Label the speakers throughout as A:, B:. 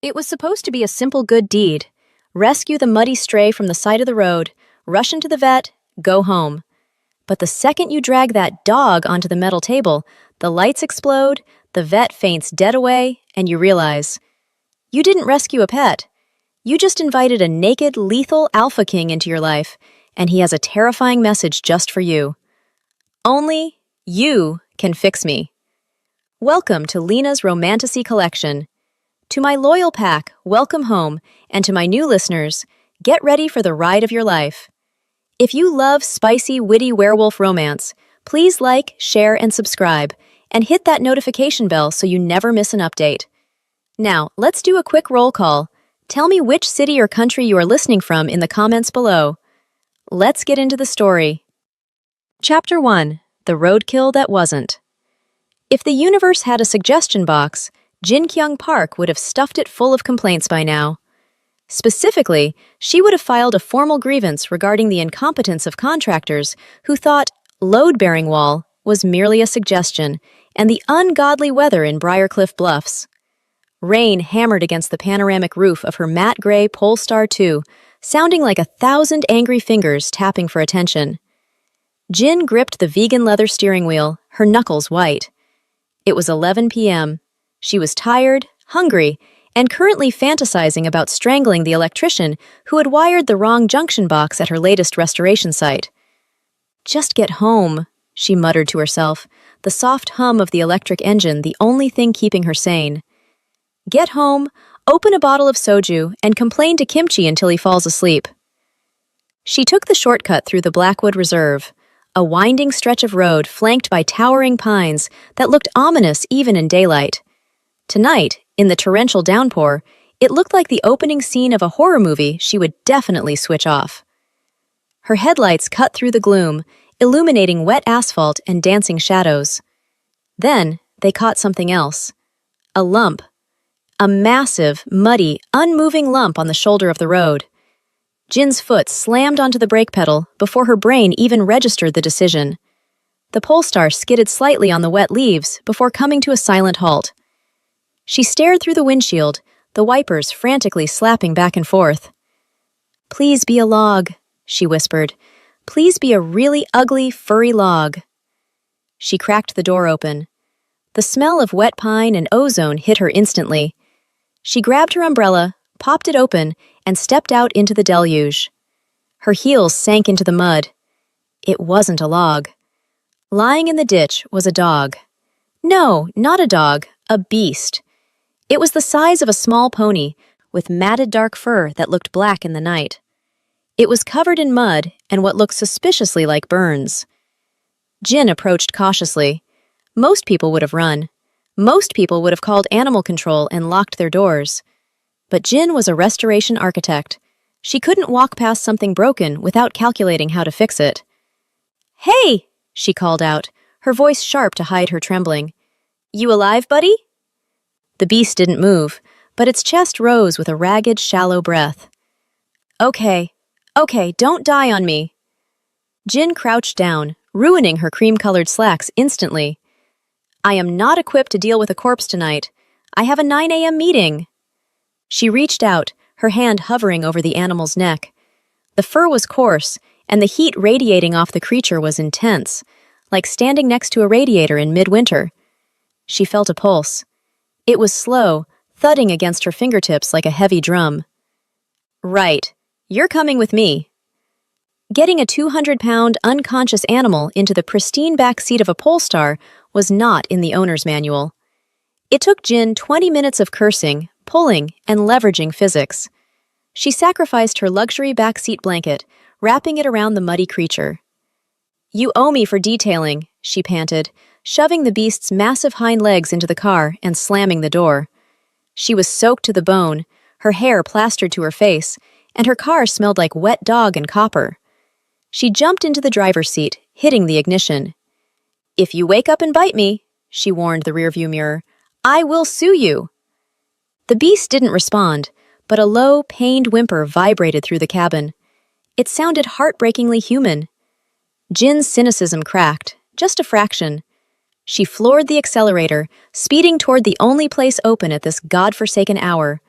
A: It was supposed to be a simple good deed. Rescue the muddy stray from the side of the road, rush into the vet, go home. But the second you drag that dog onto the metal table, the lights explode, the vet faints dead away, and you realize you didn't rescue a pet. You just invited a naked, lethal alpha king into your life, and he has a terrifying message just for you. Only you can fix me. Welcome to Lena's Romantasy Collection. To my loyal pack, welcome home, and to my new listeners, get ready for the ride of your life. If you love spicy, witty werewolf romance, please like, share, and subscribe, and hit that notification bell so you never miss an update. Now, let's do a quick roll call. Tell me which city or country you are listening from in the comments below. Let's get into the story. Chapter 1. The Roadkill That Wasn't. If the universe had a suggestion box, Jinkyung Park would have stuffed it full of complaints by now. Specifically, she would have filed a formal grievance regarding the incompetence of contractors who thought load-bearing wall was merely a suggestion and the ungodly weather in Briarcliff Bluffs. Rain hammered against the panoramic roof of her matte gray Polestar 2, sounding like 1,000 angry fingers tapping for attention. Jin gripped the vegan leather steering wheel, her knuckles white. It was 11 p.m. She was tired, hungry, and currently fantasizing about strangling the electrician who had wired the wrong junction box at her latest restoration site. Just get home, she muttered to herself, the soft hum of the electric engine the only thing keeping her sane. Get home, open a bottle of soju, and complain to Kimchi until he falls asleep. She took the shortcut through the Blackwood Reserve, a winding stretch of road flanked by towering pines that looked ominous even in daylight. Tonight, in the torrential downpour, it looked like the opening scene of a horror movie she would definitely switch off. Her headlights cut through the gloom, illuminating wet asphalt and dancing shadows. Then, they caught something else. A lump. A massive, muddy, unmoving lump on the shoulder of the road. Jin's foot slammed onto the brake pedal before her brain even registered the decision. The Polestar skidded slightly on the wet leaves before coming to a silent halt. She stared through the windshield, the wipers frantically slapping back and forth. "Please be a log," she whispered. "Please be a really ugly, furry log." She cracked the door open. The smell of wet pine and ozone hit her instantly. She grabbed her umbrella, popped it open, and stepped out into the deluge. Her heels sank into the mud. It wasn't a log. Lying in the ditch was a dog. No, not a dog, a beast. It was the size of a small pony, with matted dark fur that looked black in the night. It was covered in mud and what looked suspiciously like burns. Jin approached cautiously. Most people would have run. Most people would have called animal control and locked their doors. But Jin was a restoration architect. She couldn't walk past something broken without calculating how to fix it. "Hey!" she called out, her voice sharp to hide her trembling. "You alive, buddy?" The beast didn't move, but its chest rose with a ragged, shallow breath. Okay, don't die on me." Jin crouched down, ruining her cream-colored slacks instantly. "I am not equipped to deal with a corpse tonight. I have a 9 a.m. meeting." She reached out, her hand hovering over the animal's neck. The fur was coarse, and the heat radiating off the creature was intense, like standing next to a radiator in midwinter. She felt a pulse. It was slow, thudding against her fingertips like a heavy drum. "Right, you're coming with me." Getting a 200-pound, unconscious animal into the pristine back seat of a Polestar was not in the owner's manual. It took Jin 20 minutes of cursing, pulling, and leveraging physics. She sacrificed her luxury backseat blanket, wrapping it around the muddy creature. "You owe me for detailing," she panted, shoving the beast's massive hind legs into the car and slamming the door. She was soaked to the bone, her hair plastered to her face, and her car smelled like wet dog and copper. She jumped into the driver's seat, hitting the ignition. "If you wake up and bite me," she warned the rearview mirror, "I will sue you." The beast didn't respond, but a low, pained whimper vibrated through the cabin. It sounded heartbreakingly human. Jin's cynicism cracked, just a fraction. She floored the accelerator, speeding toward the only place open at this godforsaken hour,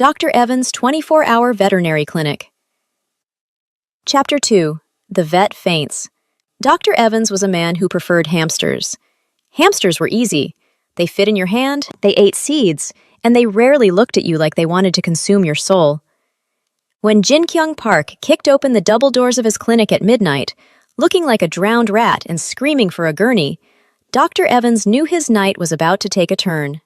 A: Dr. Evans' 24-hour veterinary clinic. Chapter 2. The Vet Faints. Dr. Evans was a man who preferred hamsters. Hamsters were easy. They fit in your hand, they ate seeds, and they rarely looked at you like they wanted to consume your soul. When Jin-kyung Park kicked open the double doors of his clinic at midnight, looking like a drowned rat and screaming for a gurney, Dr. Evans knew his night was about to take a turn.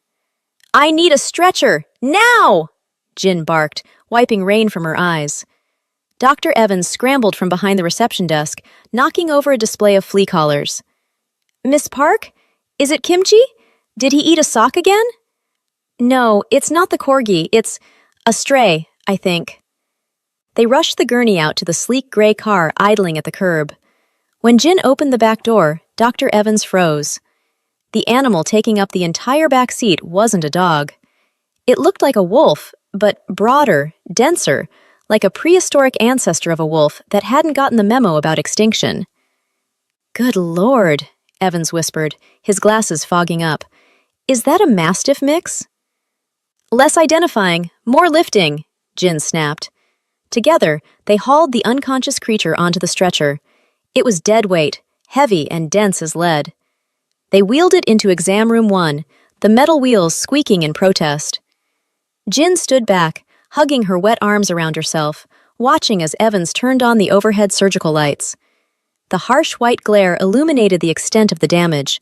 A: "I need a stretcher! Now!" Jin barked, wiping rain from her eyes. Dr. Evans scrambled from behind the reception desk, knocking over a display of flea collars. "Miss Park? Is it Kimchi? Did he eat a sock again?" "No, it's not the corgi, it's a stray, I think." They rushed the gurney out to the sleek gray car idling at the curb. When Jin opened the back door, Dr. Evans froze. The animal taking up the entire back seat wasn't a dog. It looked like a wolf, but broader, denser, like a prehistoric ancestor of a wolf that hadn't gotten the memo about extinction. "Good Lord," Evans whispered, his glasses fogging up. "Is that a mastiff mix?" "Less identifying, more lifting," Jin snapped. Together, they hauled the unconscious creature onto the stretcher. It was dead weight, heavy and dense as lead. They wheeled it into exam room 1, the metal wheels squeaking in protest. Jin stood back, hugging her wet arms around herself, watching as Evans turned on the overhead surgical lights. The harsh white glare illuminated the extent of the damage.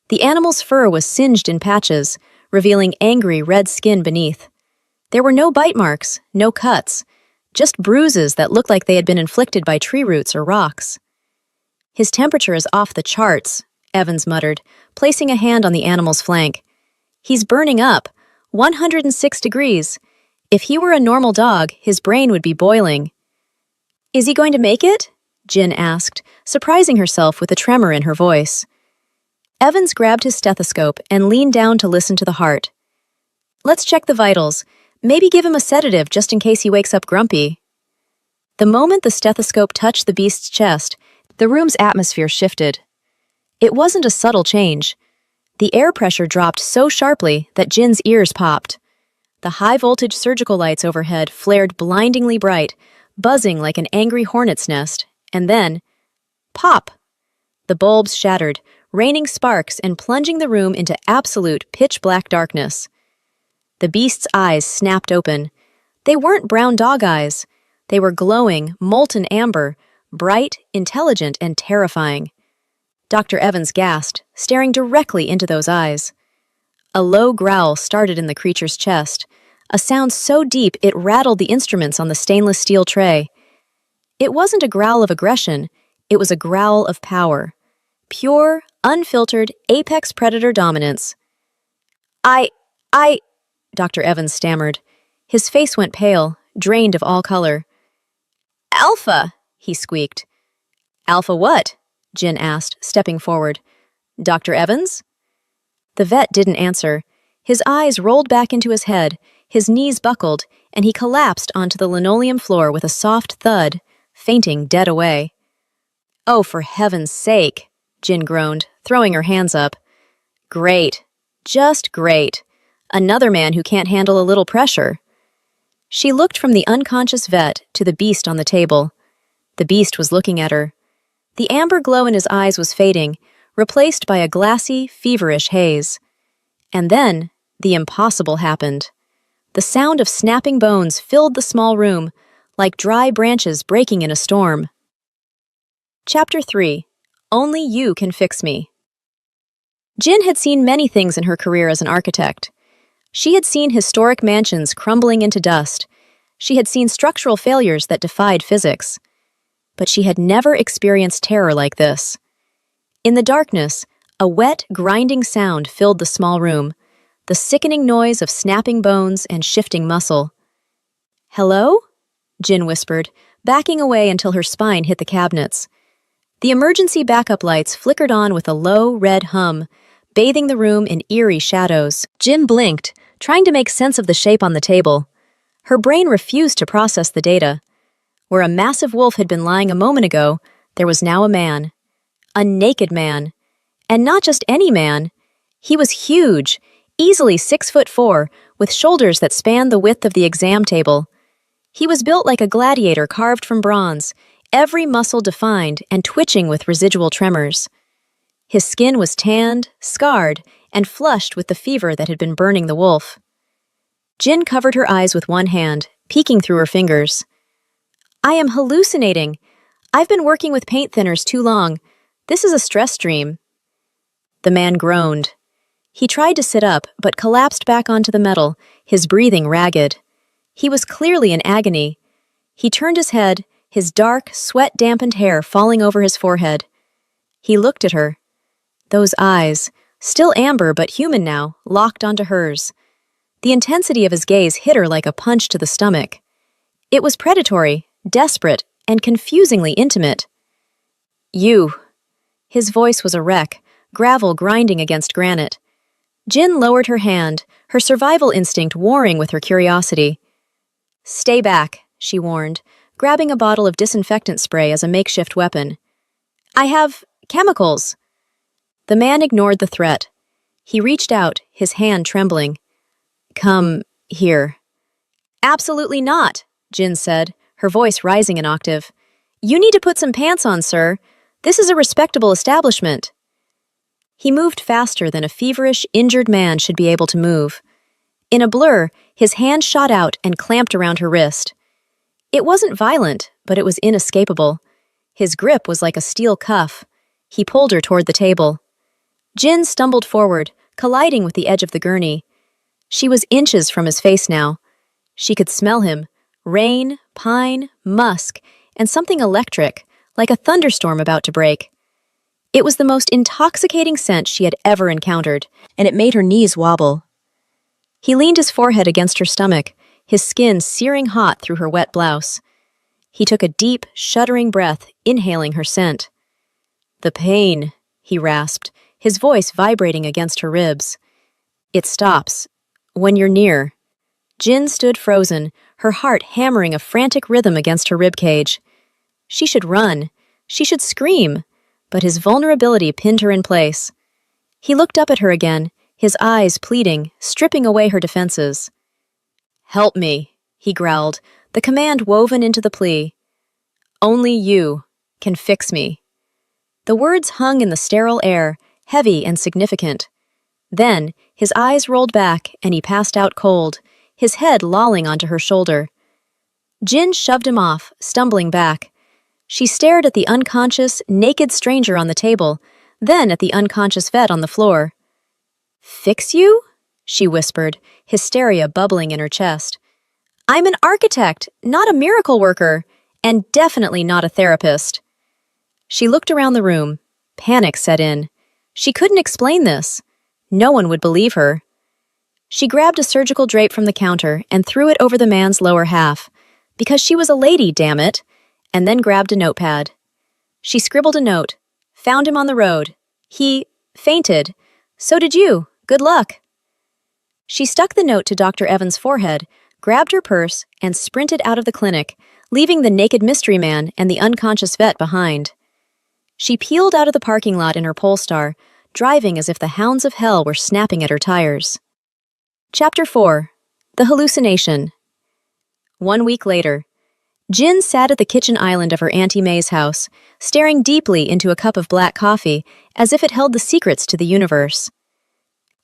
A: The animal's fur was singed in patches, revealing angry red skin beneath. There were no bite marks, no cuts, just bruises that looked like they had been inflicted by tree roots or rocks. "His temperature is off the charts," Evans muttered, placing a hand on the animal's flank. "He's burning up, 106 degrees. If he were a normal dog, his brain would be boiling." "Is he going to make it?" Jin asked, surprising herself with a tremor in her voice. Evans grabbed his stethoscope and leaned down to listen to the heart. "Let's check the vitals. Maybe give him a sedative just in case he wakes up grumpy." The moment the stethoscope touched the beast's chest, the room's atmosphere shifted. It wasn't a subtle change. The air pressure dropped so sharply that Jin's ears popped. The high-voltage surgical lights overhead flared blindingly bright, buzzing like an angry hornet's nest, and then, pop! The bulbs shattered, raining sparks and plunging the room into absolute pitch-black darkness. The beast's eyes snapped open. They weren't brown dog eyes. They were glowing, molten amber, bright, intelligent, and terrifying. Dr. Evans gasped, staring directly into those eyes. A low growl started in the creature's chest, a sound so deep it rattled the instruments on the stainless steel tray. It wasn't a growl of aggression, it was a growl of power. Pure, unfiltered, apex predator dominance. I... Dr. Evans stammered. His face went pale, drained of all color. "Alpha!" he squeaked. "Alpha what?" Jin asked, stepping forward. "Dr. Evans?" The vet didn't answer. His eyes rolled back into his head, his knees buckled, and he collapsed onto the linoleum floor with a soft thud, fainting dead away. "Oh, for heaven's sake," Jin groaned, throwing her hands up. "Great. Just great. Another man who can't handle a little pressure." She looked from the unconscious vet to the beast on the table. The beast was looking at her. The amber glow in his eyes was fading, replaced by a glassy, feverish haze. And then, the impossible happened. The sound of snapping bones filled the small room, like dry branches breaking in a storm. Chapter 3. Only You Can Fix Me. Jin had seen many things in her career as an architect. She had seen historic mansions crumbling into dust. She had seen structural failures that defied physics. But she had never experienced terror like this. In the darkness, a wet, grinding sound filled the small room, the sickening noise of snapping bones and shifting muscle. "Hello?" Jin whispered, backing away until her spine hit the cabinets. The emergency backup lights flickered on with a low, red hum, bathing the room in eerie shadows. Jin blinked, trying to make sense of the shape on the table. Her brain refused to process the data. Where a massive wolf had been lying a moment ago, there was now a man. A naked man. And not just any man. He was huge, easily 6'4", with shoulders that spanned the width of the exam table. He was built like a gladiator carved from bronze, every muscle defined and twitching with residual tremors. His skin was tanned, scarred, and flushed with the fever that had been burning the wolf. Jin covered her eyes with one hand, peeking through her fingers. "I am hallucinating. I've been working with paint thinners too long. This is a stress dream." The man groaned. He tried to sit up, but collapsed back onto the metal, his breathing ragged. He was clearly in agony. He turned his head, his dark, sweat-dampened hair falling over his forehead. He looked at her. Those eyes, still amber but human now, locked onto hers. The intensity of his gaze hit her like a punch to the stomach. It was predatory, desperate, and confusingly intimate. "You." His voice was a wreck, gravel grinding against granite. Jin lowered her hand, her survival instinct warring with her curiosity. "Stay back," she warned, grabbing a bottle of disinfectant spray as a makeshift weapon. "I have chemicals." The man ignored the threat. He reached out, his hand trembling. "Come here." "Absolutely not," Jin said, her voice rising an octave. "You need to put some pants on, sir. This is a respectable establishment." He moved faster than a feverish, injured man should be able to move. In a blur, his hand shot out and clamped around her wrist. It wasn't violent, but it was inescapable. His grip was like a steel cuff. He pulled her toward the table. Jin stumbled forward, colliding with the edge of the gurney. She was inches from his face now. She could smell him. Rain, pine, musk, and something electric, like a thunderstorm about to break. It was the most intoxicating scent she had ever encountered, and it made her knees wobble. He leaned his forehead against her stomach, his skin searing hot through her wet blouse. He took a deep, shuddering breath, inhaling her scent. "The pain," he rasped, his voice vibrating against her ribs. "It stops when you're near." Jin stood frozen, her heart hammering a frantic rhythm against her ribcage. She should run. She should scream. But his vulnerability pinned her in place. He looked up at her again, his eyes pleading, stripping away her defenses. "Help me," he growled, the command woven into the plea. "Only you can fix me." The words hung in the sterile air, heavy and significant. Then, his eyes rolled back and he passed out cold, his head lolling onto her shoulder. Jin shoved him off, stumbling back. She stared at the unconscious, naked stranger on the table, then at the unconscious vet on the floor. "Fix you?" she whispered, hysteria bubbling in her chest. "I'm an architect, not a miracle worker, and definitely not a therapist." She looked around the room. Panic set in. She couldn't explain this. No one would believe her. She grabbed a surgical drape from the counter and threw it over the man's lower half. Because she was a lady, damn it. And then grabbed a notepad. She scribbled a note. "Found him on the road. He fainted. So did you. Good luck." She stuck the note to Dr. Evans' forehead, grabbed her purse, and sprinted out of the clinic, leaving the naked mystery man and the unconscious vet behind. She peeled out of the parking lot in her Polestar, driving as if the hounds of hell were snapping at her tires. Chapter 4. The Hallucination. 1 week later, Jin sat at the kitchen island of her Auntie May's house, staring deeply into a cup of black coffee as if it held the secrets to the universe.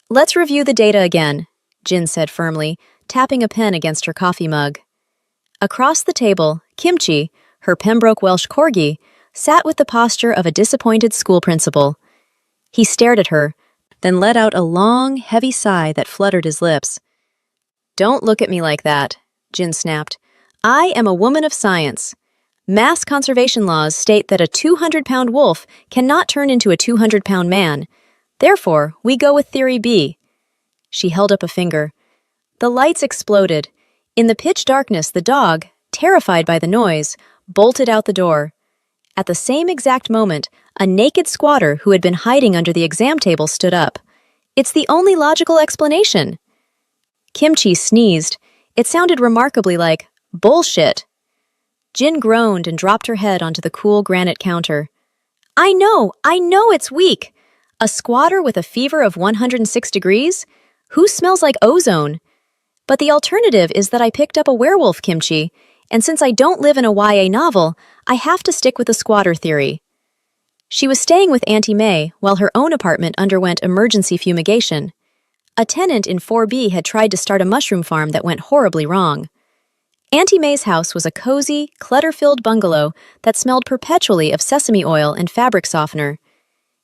A: "Let's review the data again," Jin said firmly, tapping a pen against her coffee mug. Across the table, Kimchi, her Pembroke Welsh corgi, sat with the posture of a disappointed school principal. He stared at her, then let out a long, heavy sigh that fluttered his lips. "Don't look at me like that," Jin snapped. "I am a woman of science. Mass conservation laws state that a 200-pound wolf cannot turn into a 200-pound man. Therefore, we go with Theory B." She held up a finger. The lights exploded. In the pitch darkness, the dog, terrified by the noise, bolted out the door. At the same exact moment, a naked squatter who had been hiding under the exam table stood up. "It's the only logical explanation." Kimchi sneezed. It sounded remarkably like bullshit. Jin groaned and dropped her head onto the cool granite counter. I know it's weak. A squatter with a fever of 106 degrees? Who smells like ozone? But the alternative is that I picked up a werewolf kimchi, and since I don't live in a YA novel, I have to stick with the squatter theory. She was staying with Auntie May while her own apartment underwent emergency fumigation. A tenant in 4B had tried to start a mushroom farm that went horribly wrong. Auntie May's house was a cozy, clutter-filled bungalow that smelled perpetually of sesame oil and fabric softener.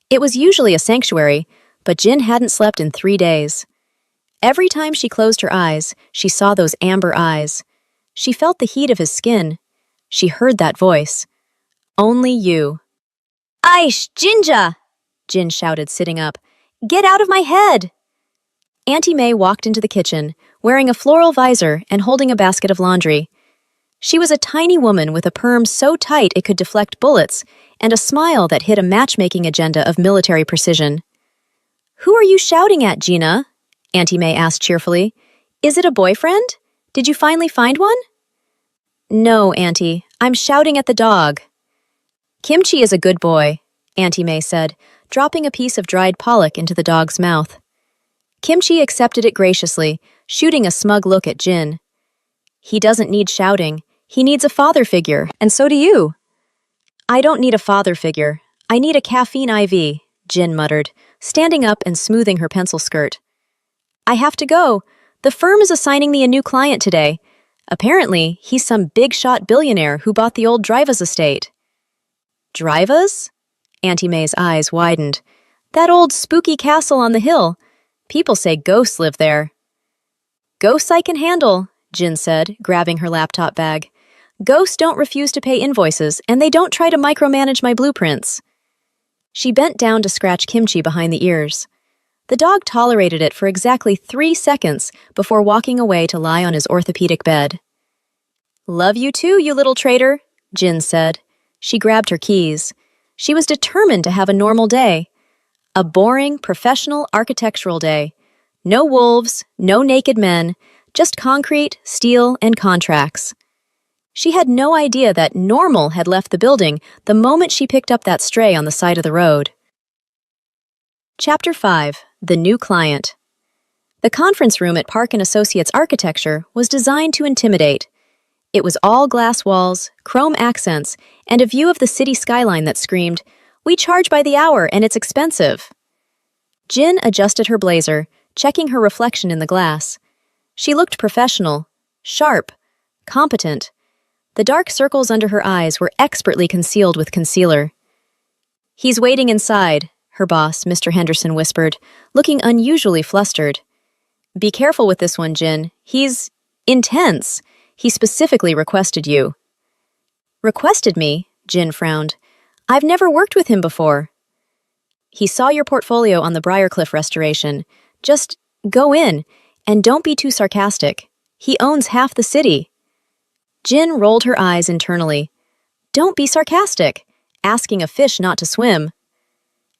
A: It was usually a sanctuary, but Jin hadn't slept in 3 days. Every time she closed her eyes, she saw those amber eyes. She felt the heat of his skin. She heard that voice. Only you. Aish, Jinja! Jin shouted, sitting up. Get out of my head! Auntie May walked into the kitchen, wearing a floral visor and holding a basket of laundry. She was a tiny woman with a perm so tight it could deflect bullets, and a smile that hid a matchmaking agenda of military precision. Who are you shouting at, Gina? Auntie May asked cheerfully. Is it a boyfriend? Did you finally find one? No, Auntie. I'm shouting at the dog. Kimchi is a good boy, Auntie May said, dropping a piece of dried pollock into the dog's mouth. Kimchi accepted it graciously, shooting a smug look at Jin. He doesn't need shouting. He needs a father figure, and so do you. I don't need a father figure. I need a caffeine IV, Jin muttered, standing up and smoothing her pencil skirt. I have to go. The firm is assigning me a new client today. Apparently, he's some big-shot billionaire who bought the old Drivas estate. Drivas? Auntie May's eyes widened. That old spooky castle on the hill. People say ghosts live there. Ghosts I can handle, Jin said, grabbing her laptop bag. Ghosts don't refuse to pay invoices, and they don't try to micromanage my blueprints. She bent down to scratch Kimchi behind the ears. The dog tolerated it for exactly 3 seconds before walking away to lie on his orthopedic bed. Love you too, you little traitor, Jin said. She grabbed her keys. She was determined to have a normal day. A boring, professional architectural day. No wolves, no naked men, just concrete, steel, and contracts. She had no idea that normal had left the building the moment she picked up that stray on the side of the road. Chapter 5. The New Client. The conference room at Park & Associates Architecture was designed to intimidate. It was all glass walls, chrome accents, and a view of the city skyline that screamed, "We charge by the hour and it's expensive." Jin adjusted her blazer, checking her reflection in the glass. She looked professional, sharp, competent. The dark circles under her eyes were expertly concealed with concealer. He's waiting inside, her boss, Mr. Henderson, whispered, looking unusually flustered. Be careful with this one, Jin. He's intense. He specifically requested you. Requested me? Jin frowned. I've never worked with him before. He saw your portfolio on the Briarcliff restoration. Just go in, and don't be too sarcastic. He owns half the city. Jin rolled her eyes internally. Don't be sarcastic. Asking a fish not to swim.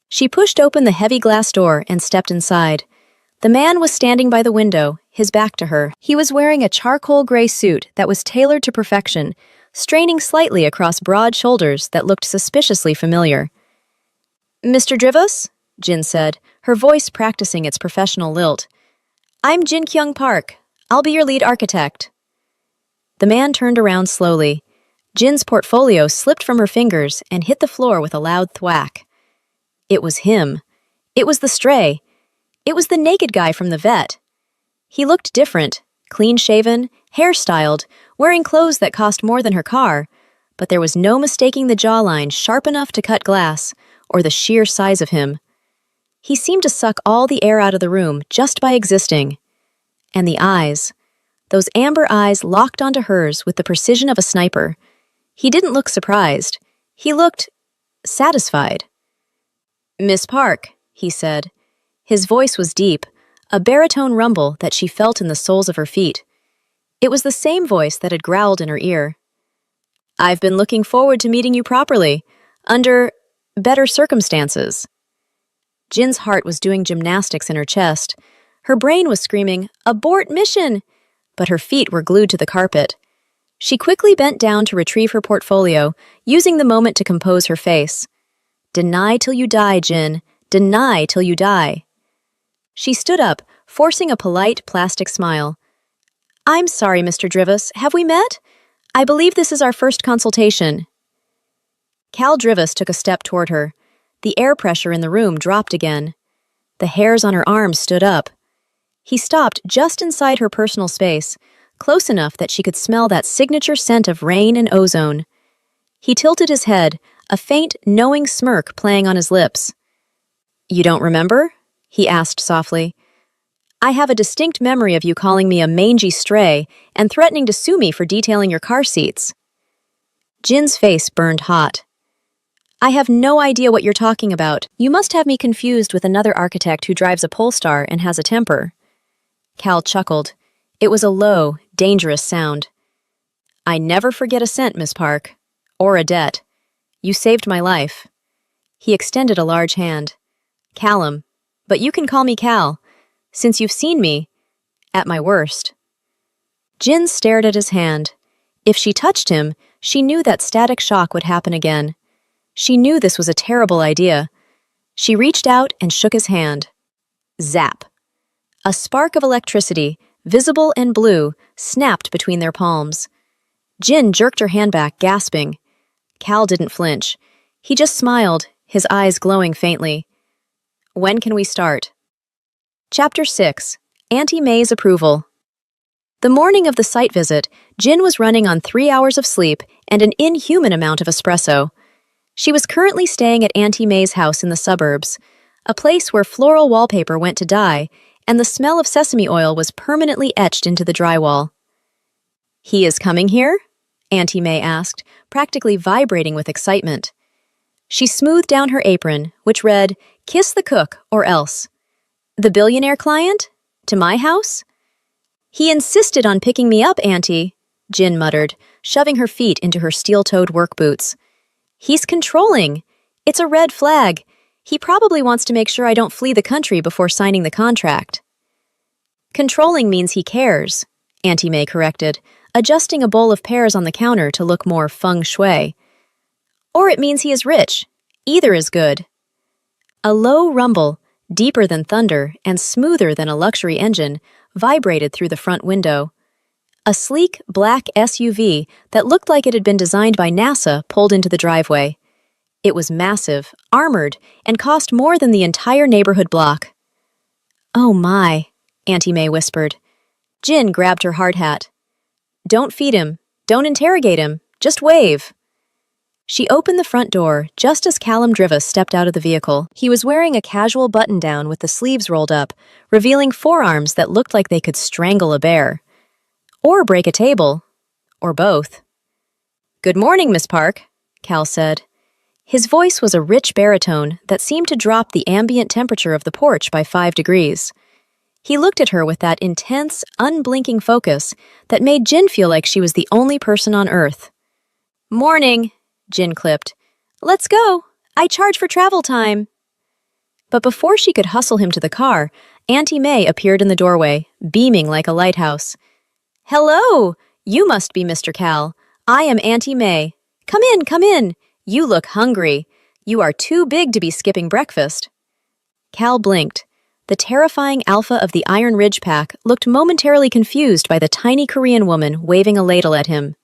A: She pushed open the heavy glass door and stepped inside. The man was standing by the window, his back to her. He was wearing a charcoal gray suit that was tailored to perfection, straining slightly across broad shoulders that looked suspiciously familiar. Mr. Drivos? Jin said, her voice practicing its professional lilt. I'm Jin Kyung Park. I'll be your lead architect. The man turned around slowly. Jin's portfolio slipped from her fingers and hit the floor with a loud thwack. It was him. It was the stray. It was the naked guy from the vet. He looked different, clean-shaven, hairstyled, wearing clothes that cost more than her car, but there was no mistaking the jawline sharp enough to cut glass, or the sheer size of him. He seemed to suck all the air out of the room just by existing. And the eyes. Those amber eyes locked onto hers with the precision of a sniper. He didn't look surprised. He looked satisfied. Miss Park, he said. His voice was deep, a baritone rumble that she felt in the soles of her feet. It was the same voice that had growled in her ear. I've been looking forward to meeting you properly, under better circumstances. Jin's heart was doing gymnastics in her chest. Her brain was screaming, abort mission! But her feet were glued to the carpet. She quickly bent down to retrieve her portfolio, using the moment to compose her face. Deny till you die, Jin. Deny till you die. She stood up, forcing a polite plastic smile. I'm sorry, Mr. Drivus. Have we met? I believe this is our first consultation. Cal Drivus took a step toward her. The air pressure in the room dropped again. The hairs on her arms stood up. He stopped just inside her personal space, close enough that she could smell that signature scent of rain and ozone. He tilted his head, a faint, knowing smirk playing on his lips. You don't remember? He asked softly. I have a distinct memory of you calling me a mangy stray and threatening to sue me for detailing your car seats. Jin's face burned hot. I have no idea what you're talking about. You must have me confused with another architect who drives a Polestar and has a temper. Cal chuckled. It was a low, dangerous sound. I never forget a cent, Miss Park. Or a debt. You saved my life. He extended a large hand. Callum, but you can call me Cal, since you've seen me at my worst. Jin stared at his hand. If she touched him, she knew that static shock would happen again. She knew this was a terrible idea. She reached out and shook his hand. Zap. A spark of electricity, visible and blue, snapped between their palms. Jin jerked her hand back, gasping. Cal didn't flinch. He just smiled, his eyes glowing faintly. When can we start? Chapter 6. Auntie May's Approval. The morning of the site visit, Jin was running on 3 hours of sleep and an inhuman amount of espresso. She was currently staying at Auntie May's house in the suburbs, a place where floral wallpaper went to die, and the smell of sesame oil was permanently etched into the drywall. He is coming here? Auntie May asked, practically vibrating with excitement. She smoothed down her apron, which read, Kiss the cook, or else. The billionaire client? To my house? He insisted on picking me up, Auntie, Jin muttered, shoving her feet into her steel-toed work boots. He's controlling. It's a red flag. He probably wants to make sure I don't flee the country before signing the contract. Controlling means he cares, Auntie May corrected, adjusting a bowl of pears on the counter to look more feng shui. Or it means he is rich. Either is good. A low rumble, deeper than thunder and smoother than a luxury engine, vibrated through the front window. A sleek, black SUV that looked like it had been designed by NASA pulled into the driveway. It was massive, armored, and cost more than the entire neighborhood block. Oh my, Auntie May whispered. Jin grabbed her hard hat. Don't feed him. Don't interrogate him. Just wave. She opened the front door just as Callum Drivus stepped out of the vehicle. He was wearing a casual button-down with the sleeves rolled up, revealing forearms that looked like they could strangle a bear. Or break a table. Or both. Good morning, Miss Park, Cal said. His voice was a rich baritone that seemed to drop the ambient temperature of the porch by 5 degrees. He looked at her with that intense, unblinking focus that made Jin feel like she was the only person on Earth. Morning, Jin clipped. Let's go. I charge for travel time. But before she could hustle him to the car, Auntie May appeared in the doorway, beaming like a lighthouse. Hello! You must be Mr. Cal. I am Auntie May. Come in, come in. You look hungry. You are too big to be skipping breakfast. Cal blinked. The terrifying alpha of the Iron Ridge pack looked momentarily confused by the tiny Korean woman waving a ladle at him.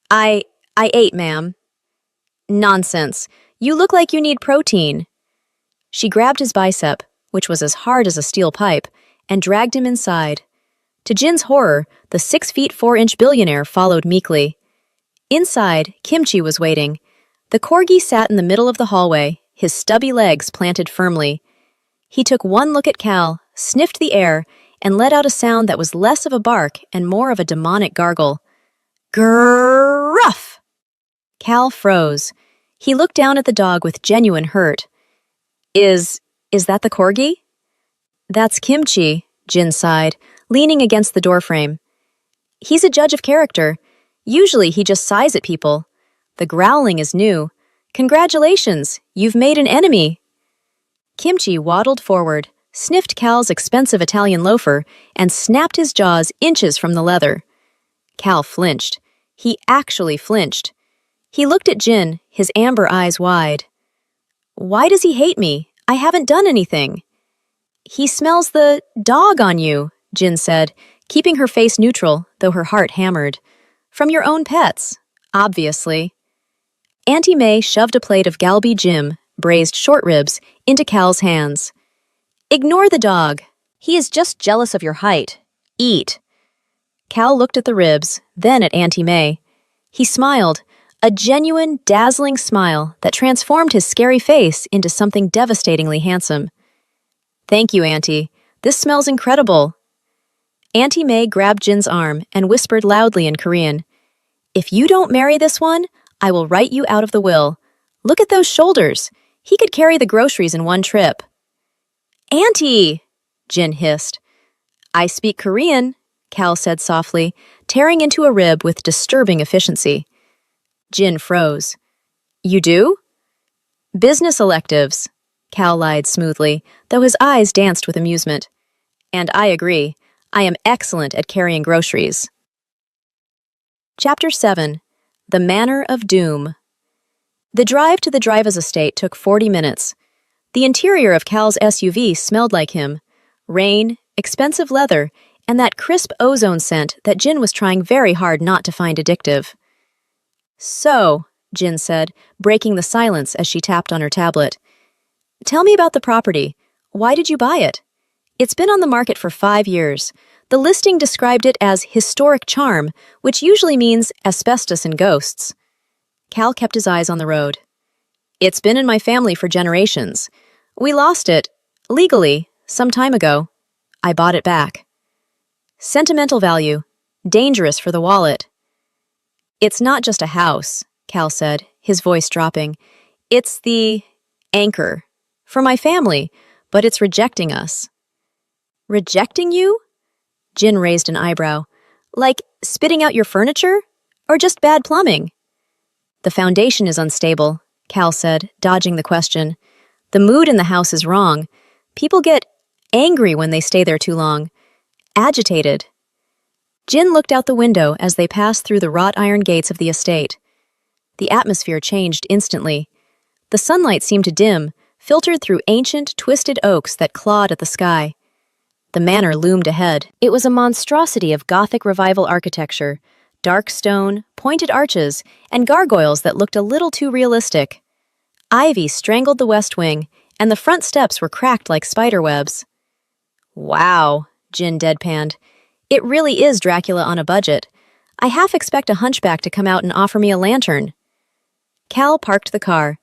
A: I ate, ma'am. Nonsense. You look like you need protein. She grabbed his bicep, which was as hard as a steel pipe, and dragged him inside. To Jin's horror, the 6'4" billionaire followed meekly. Inside, Kimchi was waiting. The corgi sat in the middle of the hallway, his stubby legs planted firmly. He took one look at Cal, sniffed the air, and let out a sound that was less of a bark and more of a demonic gargle. Gruff! Cal froze. He looked down at the dog with genuine hurt. Is that the corgi? That's Kimchi, Jin sighed, leaning against the doorframe. He's a judge of character. Usually he just sighs at people. The growling is new. Congratulations, you've made an enemy. Kimchi waddled forward, sniffed Cal's expensive Italian loafer, and snapped his jaws inches from the leather. Cal flinched. He actually flinched. He looked at Jin, his amber eyes wide. Why does he hate me? I haven't done anything. He smells the dog on you, Jin said, keeping her face neutral, though her heart hammered. From your own pets, obviously. Auntie May shoved a plate of Galbi Jim, braised short ribs, into Cal's hands. Ignore the dog. He is just jealous of your height. Eat. Cal looked at the ribs, then at Auntie May. He smiled, a genuine, dazzling smile that transformed his scary face into something devastatingly handsome. Thank you, Auntie. This smells incredible. Auntie May grabbed Jin's arm and whispered loudly in Korean, If you don't marry this one, I will write you out of the will. Look at those shoulders. He could carry the groceries in one trip. Auntie! Jin hissed. I speak Korean, Cal said softly, tearing into a rib with disturbing efficiency. Jin froze. You do? Business electives, Cal lied smoothly, though his eyes danced with amusement. And I agree. I am excellent at carrying groceries. Chapter 7. The Manor of Doom. The drive to the driver's estate took 40 minutes. The interior of Cal's SUV smelled like him. Rain, expensive leather, and that crisp ozone scent that Jin was trying very hard not to find addictive. So, Jin said, breaking the silence as she tapped on her tablet. Tell me about the property. Why did you buy it? It's been on the market for 5 years. The listing described it as historic charm, which usually means asbestos and ghosts. Cal kept his eyes on the road. It's been in my family for generations. We lost it, legally, some time ago. I bought it back. Sentimental value. Dangerous for the wallet. It's not just a house, Cal said, his voice dropping. It's the anchor. For my family, but it's rejecting us. Rejecting you? Jin raised an eyebrow. Like spitting out your furniture? Or just bad plumbing? The foundation is unstable, Cal said, dodging the question. The mood in the house is wrong. People get angry when they stay there too long. Agitated. Jin looked out the window as they passed through the wrought iron gates of the estate. The atmosphere changed instantly. The sunlight seemed to dim, filtered through ancient, twisted oaks that clawed at the sky. The manor loomed ahead. It was a monstrosity of Gothic Revival architecture, dark stone, pointed arches, and gargoyles that looked a little too realistic. Ivy strangled the west wing, and the front steps were cracked like spider webs. Wow, Jin deadpanned. It really is Dracula on a budget. I half expect a hunchback to come out and offer me a lantern. Cal parked the car.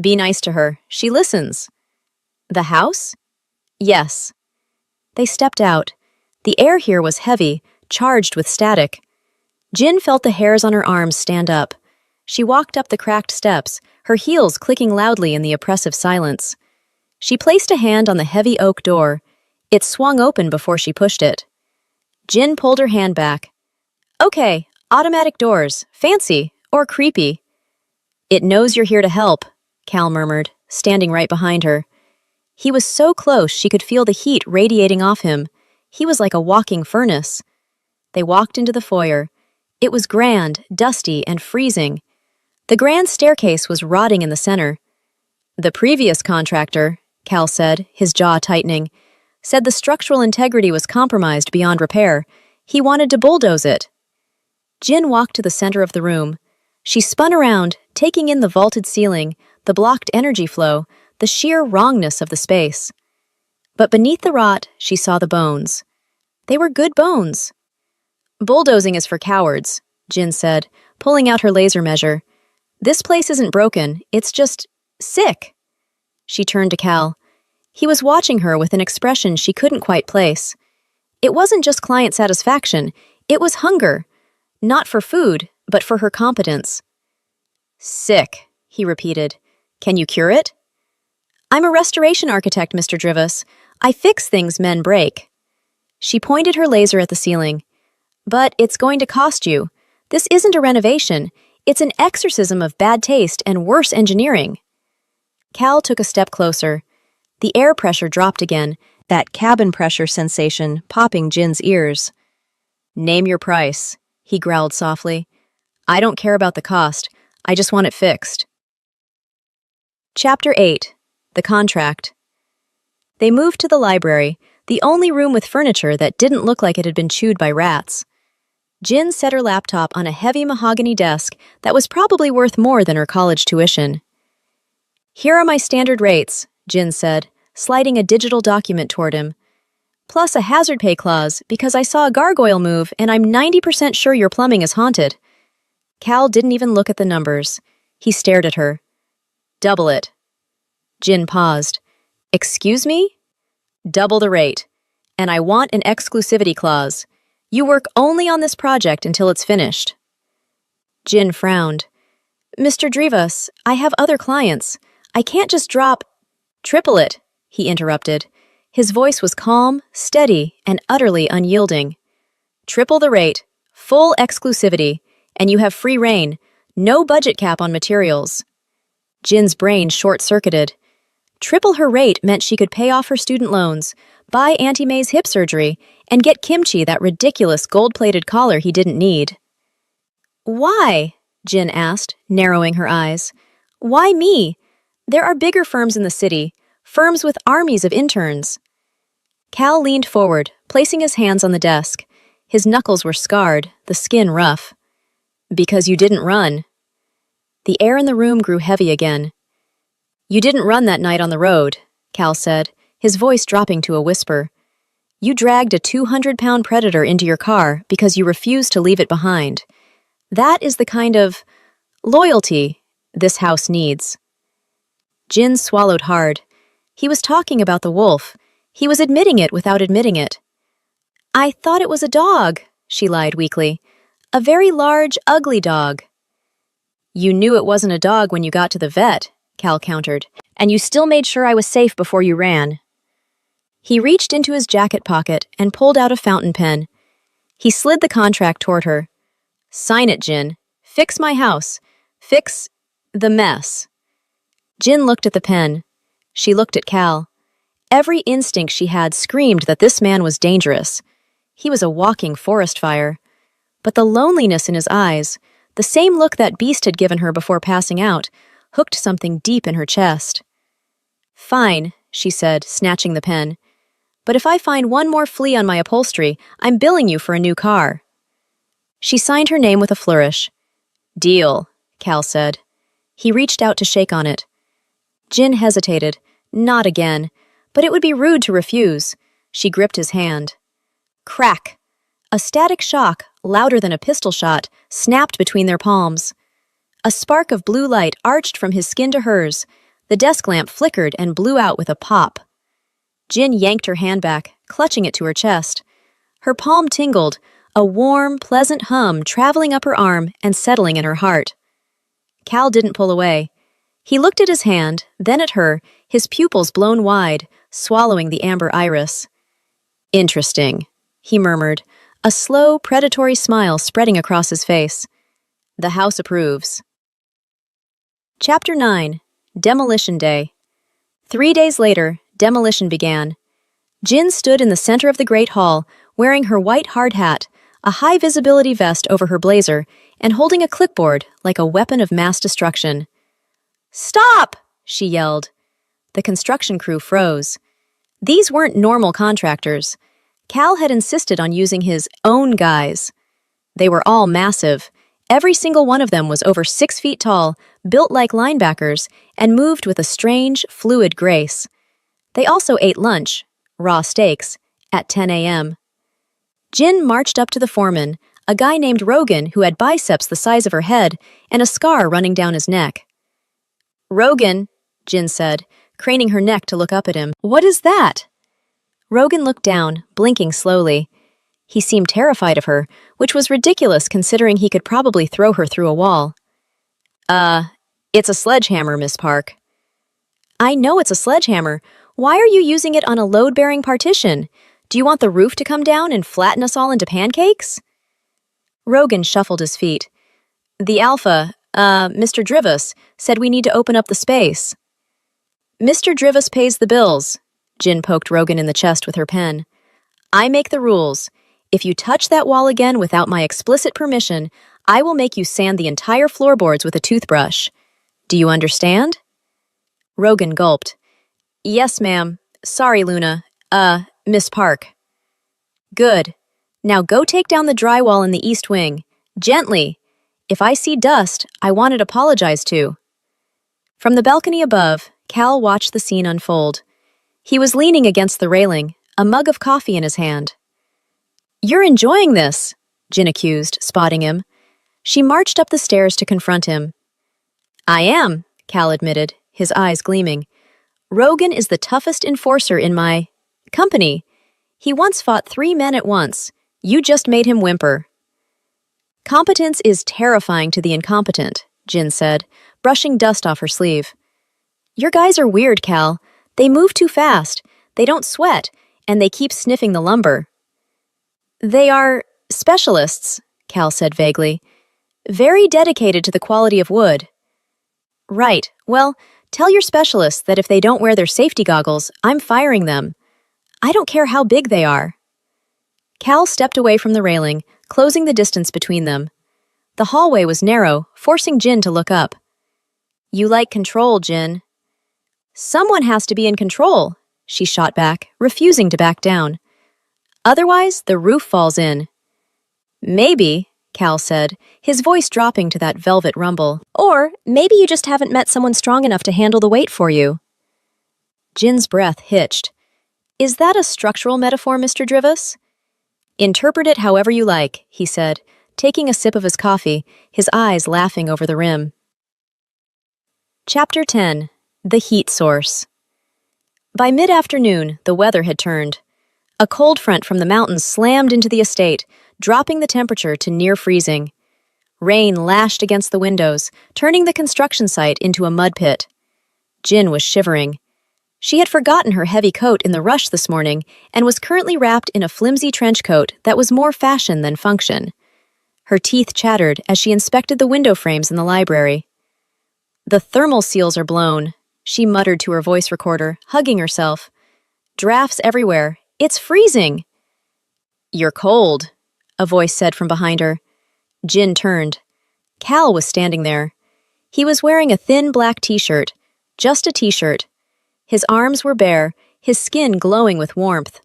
A: Be nice to her. She listens. The house? Yes. They stepped out. The air here was heavy, charged with static. Jin felt the hairs on her arms stand up. She walked up the cracked steps, her heels clicking loudly in the oppressive silence. She placed a hand on the heavy oak door. It swung open before she pushed it. Jin pulled her hand back. Okay, automatic doors, fancy or creepy. It knows you're here to help, Cal murmured, standing right behind her. He was so close she could feel the heat radiating off him. He was like a walking furnace. They walked into the foyer. It was grand, dusty, and freezing. The grand staircase was rotting in the center. The previous contractor, Cal said, his jaw tightening, said the structural integrity was compromised beyond repair. He wanted to bulldoze it. Jin walked to the center of the room. She spun around, taking in the vaulted ceiling, the blocked energy flow, the sheer wrongness of the space. But beneath the rot, she saw the bones. They were good bones. Bulldozing is for cowards, Jin said, pulling out her laser measure. This place isn't broken, it's just sick. She turned to Cal. He was watching her with an expression she couldn't quite place. It wasn't just client satisfaction, it was hunger. Not for food, but for her competence. Sick, he repeated. Can you cure it? I'm a restoration architect, Mr. Drivas. I fix things men break. She pointed her laser at the ceiling. But it's going to cost you. This isn't a renovation. It's an exorcism of bad taste and worse engineering. Cal took a step closer. The air pressure dropped again, that cabin pressure sensation popping Jin's ears. Name your price, he growled softly. I don't care about the cost. I just want it fixed. Chapter 8. The Contract. They moved to the library, the only room with furniture that didn't look like it had been chewed by rats. Jin set her laptop on a heavy mahogany desk that was probably worth more than her college tuition. "Here are my standard rates," Jin said, sliding a digital document toward him. "Plus a hazard pay clause because I saw a gargoyle move and I'm 90% sure your plumbing is haunted." Cal didn't even look at the numbers. He stared at her. "Double it." Jin paused. "Excuse me?" "Double the rate. And I want an exclusivity clause. You work only on this project until it's finished." Jin frowned. "Mr. Drivas, I have other clients. I can't just drop—" "Triple it," he interrupted. His voice was calm, steady, and utterly unyielding. "Triple the rate, full exclusivity, and you have free reign, no budget cap on materials." Jin's brain short-circuited. Triple her rate meant she could pay off her student loans, buy Auntie May's hip surgery, and get Kimchi that ridiculous gold-plated collar he didn't need. "Why?" Jin asked, narrowing her eyes. "Why me? There are bigger firms in the city, firms with armies of interns." Cal leaned forward, placing his hands on the desk. His knuckles were scarred, the skin rough. "Because you didn't run." The air in the room grew heavy again. "You didn't run that night on the road," Cal said, his voice dropping to a whisper. "You dragged a 200-pound predator into your car because you refused to leave it behind. That is the kind of loyalty this house needs." Jin swallowed hard. He was talking about the wolf. He was admitting it without admitting it. "I thought it was a dog," she lied weakly. "A very large, ugly dog." "You knew it wasn't a dog when you got to the vet," Cal countered, "and you still made sure I was safe before you ran." He reached into his jacket pocket and pulled out a fountain pen. He slid the contract toward her. "Sign it, Jin. Fix my house. Fix the mess." Jin looked at the pen. She looked at Cal. Every instinct she had screamed that this man was dangerous. He was a walking forest fire. But the loneliness in his eyes, the same look that Beast had given her before passing out, hooked something deep in her chest. "Fine," she said, snatching the pen. "But if I find one more flea on my upholstery, I'm billing you for a new car." She signed her name with a flourish. "Deal," Cal said. He reached out to shake on it. Jin hesitated. Not again. But it would be rude to refuse. She gripped his hand. Crack! A static shock, louder than a pistol shot, snapped between their palms. A spark of blue light arched from his skin to hers. The desk lamp flickered and blew out with a pop. Jin yanked her hand back, clutching it to her chest. Her palm tingled, a warm, pleasant hum traveling up her arm and settling in her heart. Cal didn't pull away. He looked at his hand, then at her, his pupils blown wide, swallowing the amber iris. "Interesting," he murmured, a slow, predatory smile spreading across his face. "The house approves." Chapter 9. Demolition Day. 3 days later, demolition began. Jin stood in the center of the Great Hall, wearing her white hard hat, a high-visibility vest over her blazer, and holding a clipboard like a weapon of mass destruction. "Stop!" she yelled. The construction crew froze. These weren't normal contractors. Cal had insisted on using his own guys. They were all massive. Every single one of them was over 6 feet tall, built like linebackers, and moved with a strange, fluid grace. They also ate lunch, raw steaks, at 10 a.m. Jin marched up to the foreman, a guy named Rogan who had biceps the size of her head and a scar running down his neck. "Rogan," Jin said, craning her neck to look up at him. "What is that?" Rogan looked down, blinking slowly. He seemed terrified of her, which was ridiculous considering he could probably throw her through a wall. It's a sledgehammer, Miss Park." "I know it's a sledgehammer. Why are you using it on a load-bearing partition? Do you want the roof to come down and flatten us all into pancakes?" Rogan shuffled his feet. "The Alpha, Mr. Drivas, said we need to open up the space." "Mr. Drivas pays the bills," Jin poked Rogan in the chest with her pen. "I make the rules. If you touch that wall again without my explicit permission, I will make you sand the entire floorboards with a toothbrush. Do you understand?" Rogan gulped. "Yes, ma'am. Sorry, Luna. Miss Park. Good. Now go take down the drywall in the east wing. Gently. If I see dust, I want it apologized to. From the balcony above, Cal watched the scene unfold. He was leaning against the railing, a mug of coffee in his hand. You're enjoying this, Jin accused, spotting him. She marched up the stairs to confront him. I am, Cal admitted, his eyes gleaming. Rogan is the toughest enforcer in my company. He once fought 3 men at once. You just made him whimper. Competence is terrifying to the incompetent, Jin said, brushing dust off her sleeve. Your guys are weird, Cal. They move too fast, they don't sweat, and they keep sniffing the lumber. They are specialists, Cal said vaguely. Very dedicated to the quality of wood. Right, well, tell your specialists that if they don't wear their safety goggles, I'm firing them. I don't care how big they are. Cal stepped away from the railing, closing the distance between them. The hallway was narrow, forcing Jin to look up. You like control, Jin. Someone has to be in control, she shot back, refusing to back down. Otherwise, the roof falls in. Maybe, Cal said, his voice dropping to that velvet rumble. Or maybe you just haven't met someone strong enough to handle the weight for you. Jin's breath hitched. Is that a structural metaphor, Mr. Drivas? Interpret it however you like, he said, taking a sip of his coffee, his eyes laughing over the rim. Chapter 10. The Heat Source. By mid-afternoon, the weather had turned. A cold front from the mountains slammed into the estate, dropping the temperature to near freezing. Rain lashed against the windows, turning the construction site into a mud pit. Jin was shivering. She had forgotten her heavy coat in the rush this morning and was currently wrapped in a flimsy trench coat that was more fashion than function. Her teeth chattered as she inspected the window frames in the library. The thermal seals are blown, she muttered to her voice recorder, hugging herself. Drafts everywhere. It's freezing. You're cold, a voice said from behind her. Jin turned. Cal was standing there. He was wearing a thin black t-shirt, just a t-shirt. His arms were bare, his skin glowing with warmth.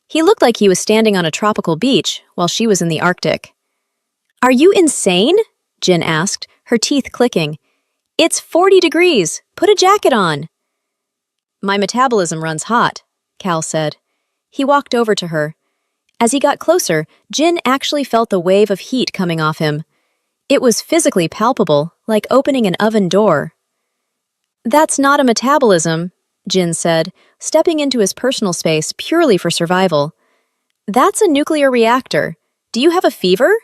A: He looked like he was standing on a tropical beach while she was in the Arctic. Are you insane? Jin asked, her teeth clicking. It's 40 degrees. Put a jacket on. My metabolism runs hot, Cal said. He walked over to her. As he got closer, Jin actually felt the wave of heat coming off him. It was physically palpable, like opening an oven door. That's not a metabolism, Jin said, stepping into his personal space purely for survival. That's a nuclear reactor. Do you have a fever?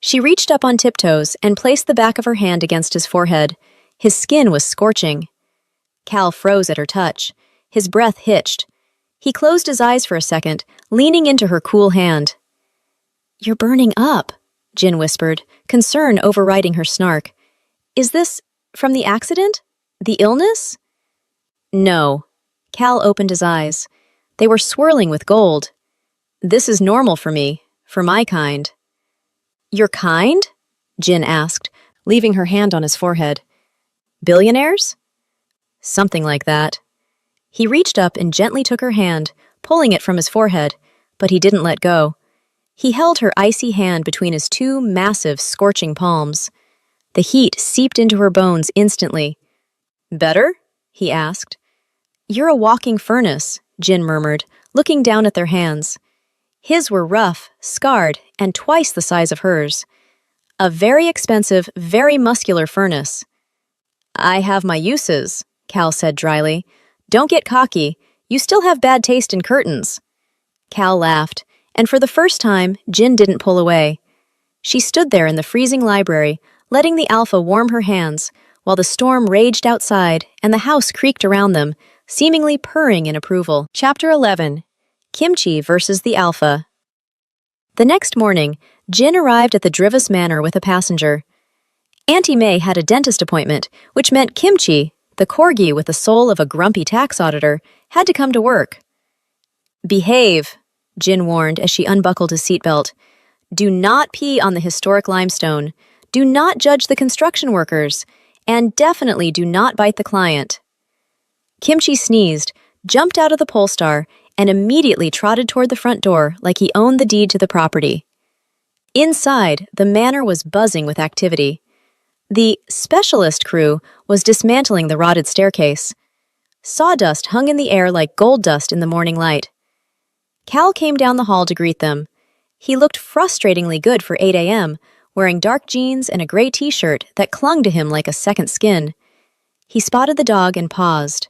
A: She reached up on tiptoes and placed the back of her hand against his forehead. His skin was scorching. Cal froze at her touch. His breath hitched. He closed his eyes for a second, leaning into her cool hand. You're burning up, Jin whispered, concern overriding her snark. Is this from the accident? The illness? No. Cal opened his eyes. They were swirling with gold. This is normal for me, for my kind. Your kind? Jin asked, leaving her hand on his forehead. Billionaires? Something like that. He reached up and gently took her hand, pulling it from his forehead, but he didn't let go. He held her icy hand between his two massive, scorching palms. The heat seeped into her bones instantly. Better? He asked. You're a walking furnace, Jin murmured, looking down at their hands. His were rough, scarred, and twice the size of hers. A very expensive, very muscular furnace. I have my uses, Cal said dryly. Don't get cocky. You still have bad taste in curtains. Cal laughed, and for the first time, Jin didn't pull away. She stood there in the freezing library, letting the alpha warm her hands, while the storm raged outside and the house creaked around them, seemingly purring in approval. Chapter 11. Kimchi versus the Alpha. The next morning, Jin arrived at the Drivas Manor with a passenger. Auntie May had a dentist appointment, which meant Kimchi, the corgi with the soul of a grumpy tax auditor, had to come to work. Behave, Jin warned as she unbuckled his seatbelt. Do not pee on the historic limestone. Do not judge the construction workers. And definitely do not bite the client. Kimchi sneezed, jumped out of the Polestar, and immediately trotted toward the front door like he owned the deed to the property. Inside, the manor was buzzing with activity. The specialist crew was dismantling the rotted staircase. Sawdust hung in the air like gold dust in the morning light. Cal came down the hall to greet them. He looked frustratingly good for 8 a.m., wearing dark jeans and a gray t-shirt that clung to him like a second skin. He spotted the dog and paused.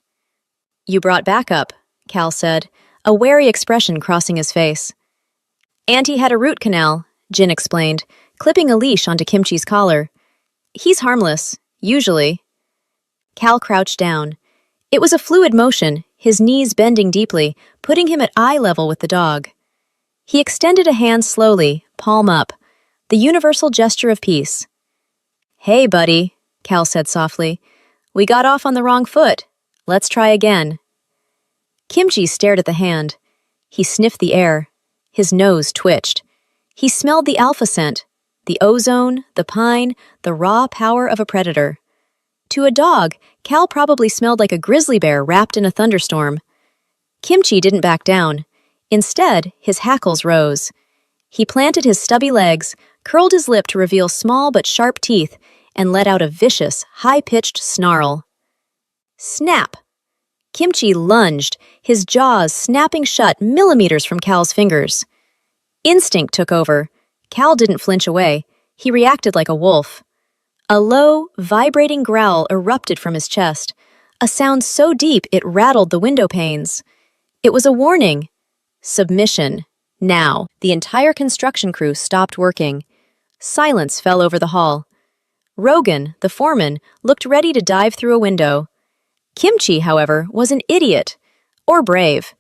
A: "You brought backup," Cal said, a wary expression crossing his face. "Auntie had a root canal," Jin explained, clipping a leash onto Kimchi's collar. "He's harmless, usually." Cal crouched down. It was a fluid motion, his knees bending deeply, putting him at eye level with the dog. He extended a hand slowly, palm up, the universal gesture of peace. "Hey, buddy," Cal said softly. "We got off on the wrong foot. Let's try again." Kimchi stared at the hand. He sniffed the air. His nose twitched. He smelled the alpha scent, the ozone, the pine, the raw power of a predator. To a dog, Cal probably smelled like a grizzly bear wrapped in a thunderstorm. Kimchi didn't back down. Instead, his hackles rose. He planted his stubby legs, curled his lip to reveal small but sharp teeth, and let out a vicious, high-pitched snarl. Snap! Kimchi lunged, his jaws snapping shut millimeters from Cal's fingers. Instinct took over. Cal didn't flinch away. He reacted like a wolf. A low, vibrating growl erupted from his chest, a sound so deep it rattled the window panes. It was a warning. Submission. Now. The entire construction crew stopped working. Silence fell over the hall. Rogan, the foreman, looked ready to dive through a window. Kimchi, however, was an idiot. Or brave.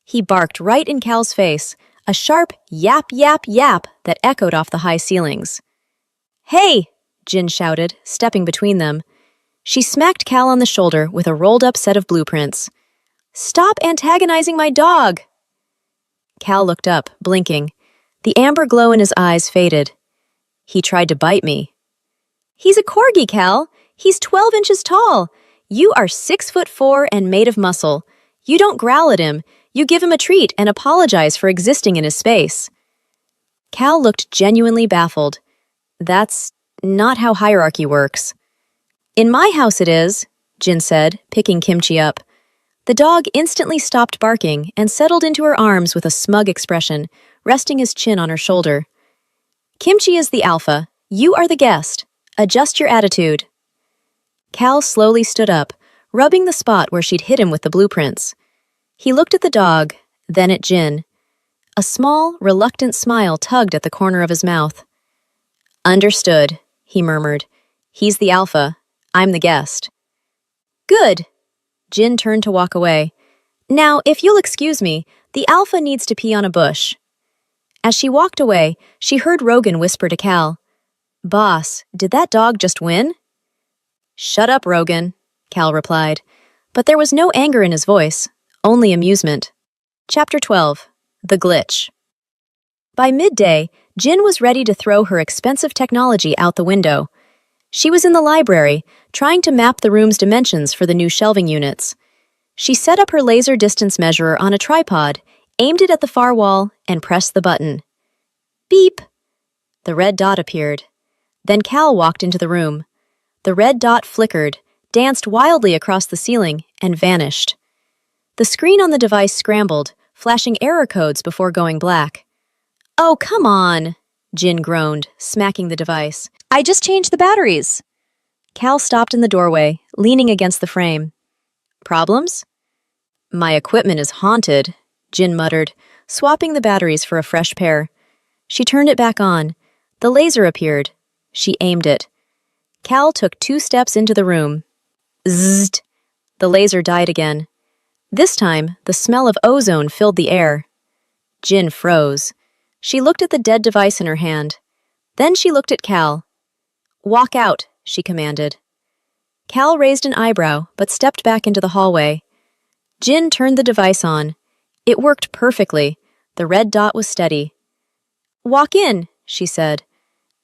A: He barked right in Cal's face, a sharp yap, yap, yap that echoed off the high ceilings. "Hey!" Jin shouted, stepping between them. She smacked Cal on the shoulder with a rolled-up set of blueprints. "Stop antagonizing my dog!" Cal looked up, blinking. The amber glow in his eyes faded. "He tried to bite me." "He's a corgi, Cal. He's 12 inches tall. You are 6'4" and made of muscle. You don't growl at him. You give him a treat and apologize for existing in his space." Cal looked genuinely baffled. "That's not how hierarchy works." "In my house it is," Jin said, picking Kimchi up. The dog instantly stopped barking and settled into her arms with a smug expression, resting his chin on her shoulder. "Kimchi is the alpha. You are the guest. Adjust your attitude." Cal slowly stood up, rubbing the spot where she'd hit him with the blueprints. He looked at the dog, then at Jin. A small, reluctant smile tugged at the corner of his mouth. "Understood," he murmured. "He's the alpha. I'm the guest." "Good." Jin turned to walk away. "Now, if you'll excuse me, the alpha needs to pee on a bush." As she walked away, she heard Rogan whisper to Cal, "Boss, did that dog just win?" "Shut up, Rogan," Cal replied. But there was no anger in his voice, only amusement. Chapter 12. The Glitch. By midday, Jin was ready to throw her expensive technology out the window. She was in the library, trying to map the room's dimensions for the new shelving units. She set up her laser distance measurer on a tripod, aimed it at the far wall, and pressed the button. Beep! The red dot appeared. Then Cal walked into the room. The red dot flickered, danced wildly across the ceiling, and vanished. The screen on the device scrambled, flashing error codes before going black. "Oh, come on," Jin groaned, smacking the device. "I just changed the batteries." Cal stopped in the doorway, leaning against the frame. "Problems?" "My equipment is haunted," Jin muttered, swapping the batteries for a fresh pair. She turned it back on. The laser appeared. She aimed it. Cal took 2 steps into the room. Zzzt! The laser died again. This time, the smell of ozone filled the air. Jin froze. She looked at the dead device in her hand. Then she looked at Cal. "Walk out," she commanded. Cal raised an eyebrow, but stepped back into the hallway. Jin turned the device on. It worked perfectly. The red dot was steady. "Walk in," she said.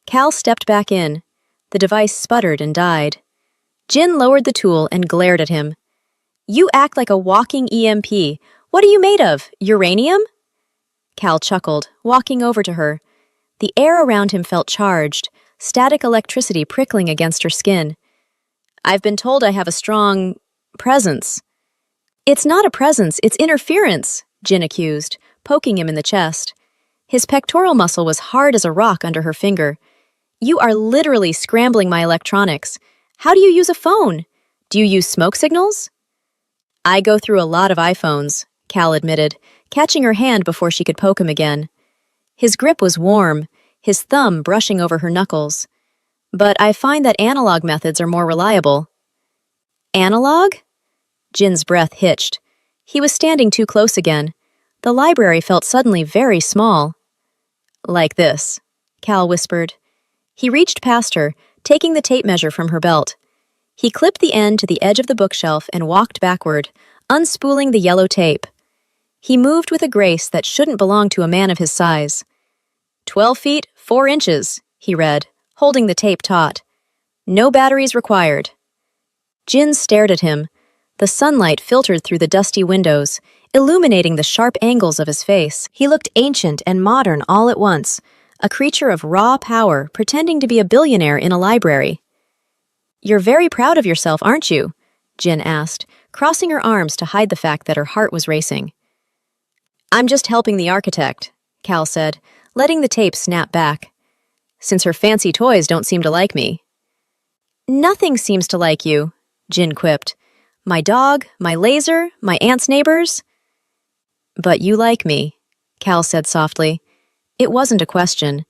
A: Cal stepped back in. The device sputtered and died. Jin lowered the tool and glared at him. "You act like a walking EMP. What are you made of? Uranium? Cal chuckled, walking over to her. The air around him felt charged, static electricity prickling against her skin. I've been told I have a strong presence. It's not a presence, it's interference, Jin accused, poking him in the chest. His pectoral muscle was hard as a rock under her finger. You are literally scrambling my electronics. How do you use a phone? Do you use smoke signals? I go through a lot of iPhones, Cal admitted, catching her hand before she could poke him again. His grip was warm, his thumb brushing over her knuckles. But I find that analog methods are more reliable. Analog? Jin's breath hitched. He was standing too close again. The library felt suddenly very small. Like this, Cal whispered. He reached past her, taking the tape measure from her belt. He clipped the end to the edge of the bookshelf and walked backward, unspooling the yellow tape. He moved with a grace that shouldn't belong to a man of his size. 12 feet, 4 inches, he read, holding the tape taut. No batteries required. Jin stared at him. The sunlight filtered through the dusty windows, illuminating the sharp angles of his face. He looked ancient and modern all at once, a creature of raw power pretending to be a billionaire in a library. You're very proud of yourself, aren't you? Jin asked, crossing her arms to hide the fact that her heart was racing. I'm just helping the architect, Cal said, letting the tape snap back. Since her fancy toys don't seem to like me. Nothing seems to like you, Jin quipped. My dog, my laser, my aunt's neighbors. But you like me, Cal said softly. It wasn't a question.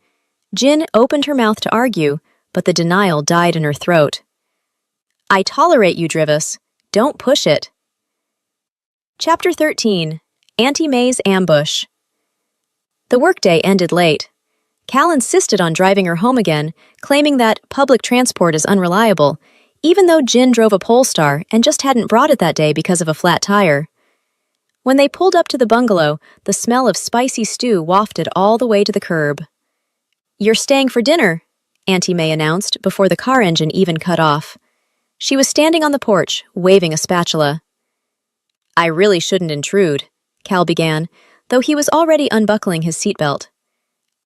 A: Jin opened her mouth to argue, but the denial died in her throat. I tolerate you, Drivis. Don't push it. Chapter 13. Auntie May's Ambush. The workday ended late. Cal insisted on driving her home again, claiming that public transport is unreliable, even though Jin drove a Polestar and just hadn't brought it that day because of a flat tire. When they pulled up to the bungalow, the smell of spicy stew wafted all the way to the curb. You're staying for dinner, Auntie May announced before the car engine even cut off. She was standing on the porch, waving a spatula. I really shouldn't intrude, Cal began, though he was already unbuckling his seatbelt.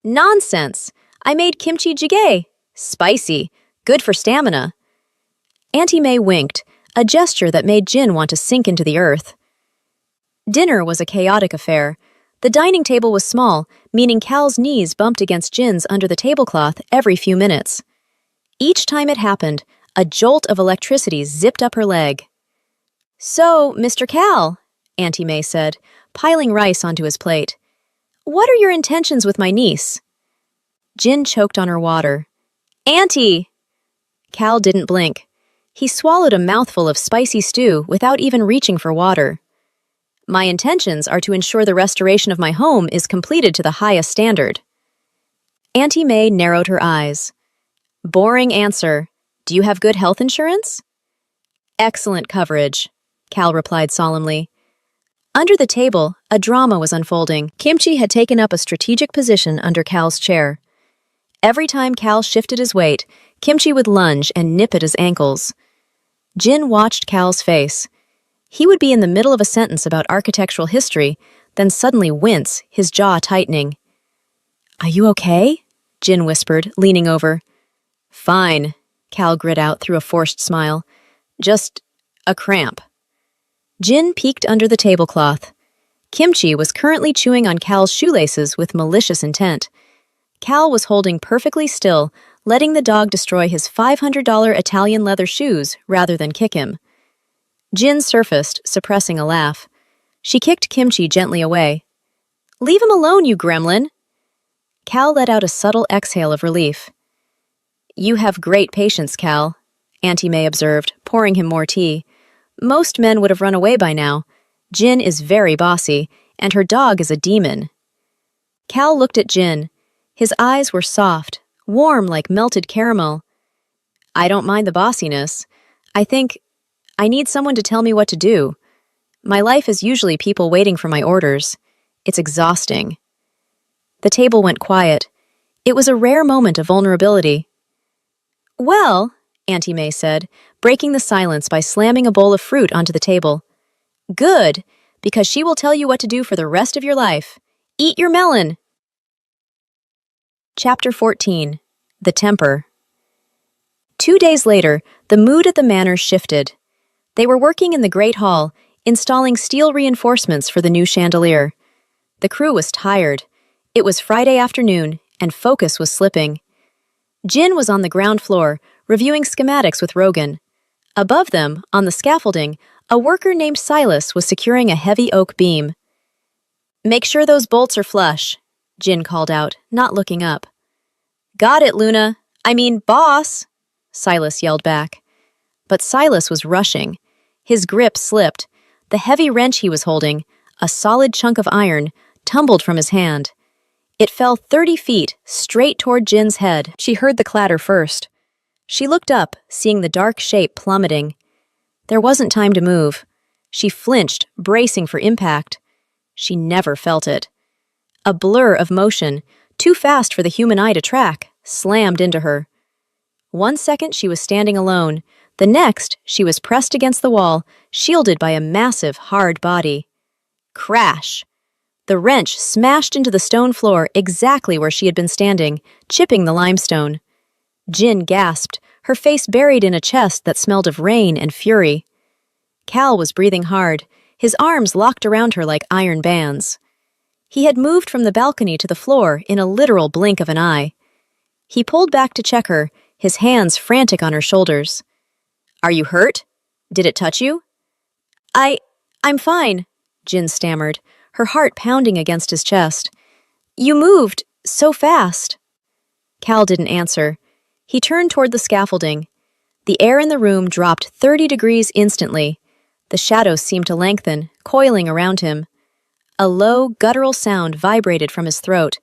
A: Nonsense! I made kimchi jjigae. Spicy. Good for stamina. Auntie May winked, a gesture that made Jin want to sink into the earth. Dinner was a chaotic affair. The dining table was small, meaning Cal's knees bumped against Jin's under the tablecloth every few minutes. Each time it happened, a jolt of electricity zipped up her leg. So, Mr. Cal, Auntie May said, piling rice onto his plate. What are your intentions with my niece? Jin choked on her water. Auntie! Cal didn't blink. He swallowed a mouthful of spicy stew without even reaching for water. My intentions are to ensure the restoration of my home is completed to the highest standard. Auntie May narrowed her eyes. Boring answer. Do you have good health insurance? Excellent coverage, Cal replied solemnly. Under the table, a drama was unfolding. Kimchi had taken up a strategic position under Cal's chair. Every time Cal shifted his weight, Kimchi would lunge and nip at his ankles. Jin watched Cal's face. He would be in the middle of a sentence about architectural history, then suddenly wince, his jaw tightening. Are you okay? Jin whispered, leaning over. Fine, Cal grit out through a forced smile. Just a cramp. Jin peeked under the tablecloth. Kimchi was currently chewing on Cal's shoelaces with malicious intent. Cal was holding perfectly still, letting the dog destroy his $500 Italian leather shoes rather than kick him. Jin surfaced, suppressing a laugh. She kicked Kimchi gently away. Leave him alone, you gremlin! Cal let out a subtle exhale of relief. You have great patience, Cal, Auntie May observed, pouring him more tea. Most men would have run away by now. Jin is very bossy, and her dog is a demon. Cal looked at Jin. His eyes were soft, warm like melted caramel. I don't mind the bossiness. I need someone to tell me what to do. My life is usually people waiting for my orders. It's exhausting. The table went quiet. It was a rare moment of vulnerability. Well, Auntie May said, breaking the silence by slamming a bowl of fruit onto the table. Good. because she will tell you what to do for the rest of your life. Eat your melon. Chapter 14. The Temper. 2 days later, the mood at the manor shifted. They were working in the Great Hall, installing steel reinforcements for the new chandelier. The crew was tired. It was Friday afternoon, and focus was slipping. Jin was on the ground floor, reviewing schematics with Rogan. Above them, on the scaffolding, a worker named Silas was securing a heavy oak beam. "Make sure those bolts are flush," Jin called out, not looking up. "Got it, Luna. I mean, boss," Silas yelled back. But Silas was rushing. His grip slipped. The heavy wrench he was holding, a solid chunk of iron, tumbled from his hand. It fell 30 feet, straight toward Jin's head. She heard the clatter first. She looked up, seeing the dark shape plummeting. There wasn't time to move. She flinched, bracing for impact. She never felt it. A blur of motion, too fast for the human eye to track, slammed into her. 1 second she was standing alone. The next, she was pressed against the wall, shielded by a massive, hard body. Crash! The wrench smashed into the stone floor exactly where she had been standing, chipping the limestone. Jin gasped, her face buried in a chest that smelled of rain and fury. Cal was breathing hard, his arms locked around her like iron bands. He had moved from the balcony to the floor in a literal blink of an eye. He pulled back to check her, his hands frantic on her shoulders. "Are you hurt? Did it touch you?" I'm fine," Jin stammered, her heart pounding against his chest. "You moved so fast." Cal didn't answer. He turned toward the scaffolding. The air in the room dropped 30 degrees instantly. The shadows seemed to lengthen, coiling around him. A low, guttural sound vibrated from his throat,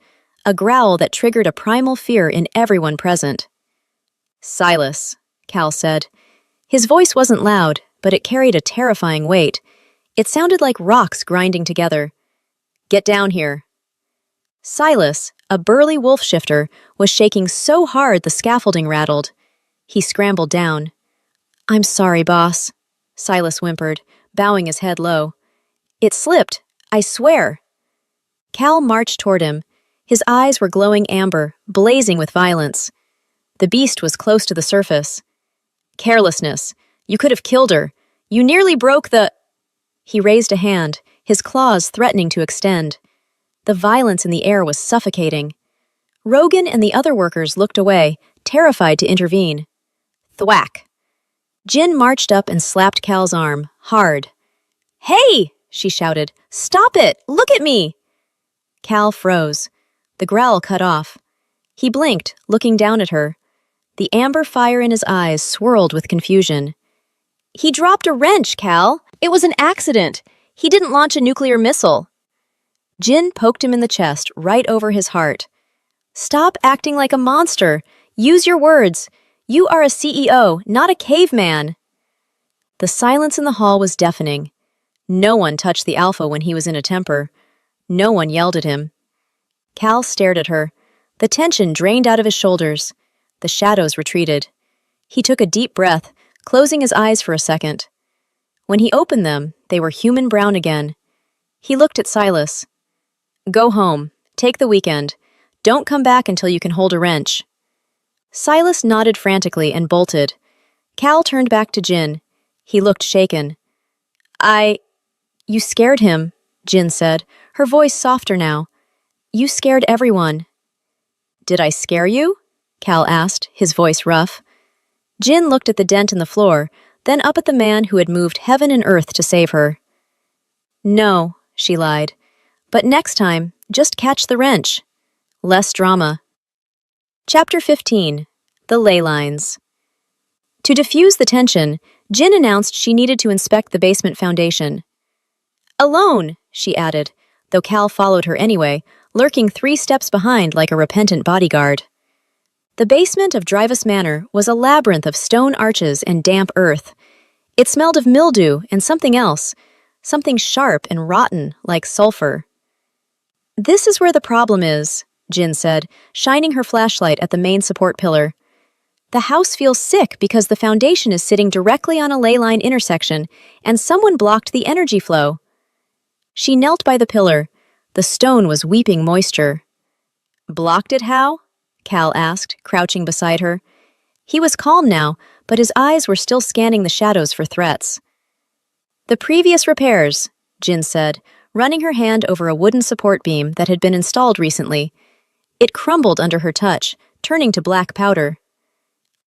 A: a growl that triggered a primal fear in everyone present. "Silas," Cal said. His voice wasn't loud, but it carried a terrifying weight. It sounded like rocks grinding together. "Get down here." Silas, a burly wolf shifter, was shaking so hard the scaffolding rattled. He scrambled down. "I'm sorry, boss," Silas whimpered, bowing his head low. "It slipped, I swear." Cal marched toward him. His eyes were glowing amber, blazing with violence. The beast was close to the surface. "Carelessness. You could have killed her. You nearly broke the—" He raised a hand, his claws threatening to extend. The violence in the air was suffocating. Rogan and the other workers looked away, terrified to intervene. Thwack! Jin marched up and slapped Cal's arm, hard. "Hey!" she shouted. "Stop it! Look at me!" Cal froze. The growl cut off. He blinked, looking down at her. The amber fire in his eyes swirled with confusion. "He dropped a wrench, Cal. It was an accident. He didn't launch a nuclear missile." Jin poked him in the chest, right over his heart. "Stop acting like a monster. Use your words. You are a CEO, not a caveman." The silence in the hall was deafening. No one touched the alpha when he was in a temper. No one yelled at him. Cal stared at her. The tension drained out of his shoulders. The shadows retreated. He took a deep breath, closing his eyes for a second. When he opened them, they were human brown again. He looked at Silas. "Go home. Take the weekend. Don't come back until you can hold a wrench." Silas nodded frantically and bolted. Cal turned back to Jin. He looked shaken. You scared him," Jin said, her voice softer now. "You scared everyone." "Did I scare you?" Cal asked, his voice rough. Jin looked at the dent in the floor, then up at the man who had moved heaven and earth to save her. "No," she lied. "But next time, just catch the wrench. Less drama." Chapter 15. The Ley Lines. To diffuse the tension, Jin announced she needed to inspect the basement foundation. "Alone," she added, though Cal followed her anyway, lurking 3 steps behind like a repentant bodyguard. The basement of Drivus Manor was a labyrinth of stone arches and damp earth. It smelled of mildew and something else, something sharp and rotten like sulfur. "This is where the problem is," Jin said, shining her flashlight at the main support pillar. "The house feels sick because the foundation is sitting directly on a ley line intersection, and someone blocked the energy flow." She knelt by the pillar. The stone was weeping moisture. "Blocked it how?" Cal asked, crouching beside her. He was calm now, but his eyes were still scanning the shadows for threats. "The previous repairs," Jin said, running her hand over a wooden support beam that had been installed recently. It crumbled under her touch, turning to black powder.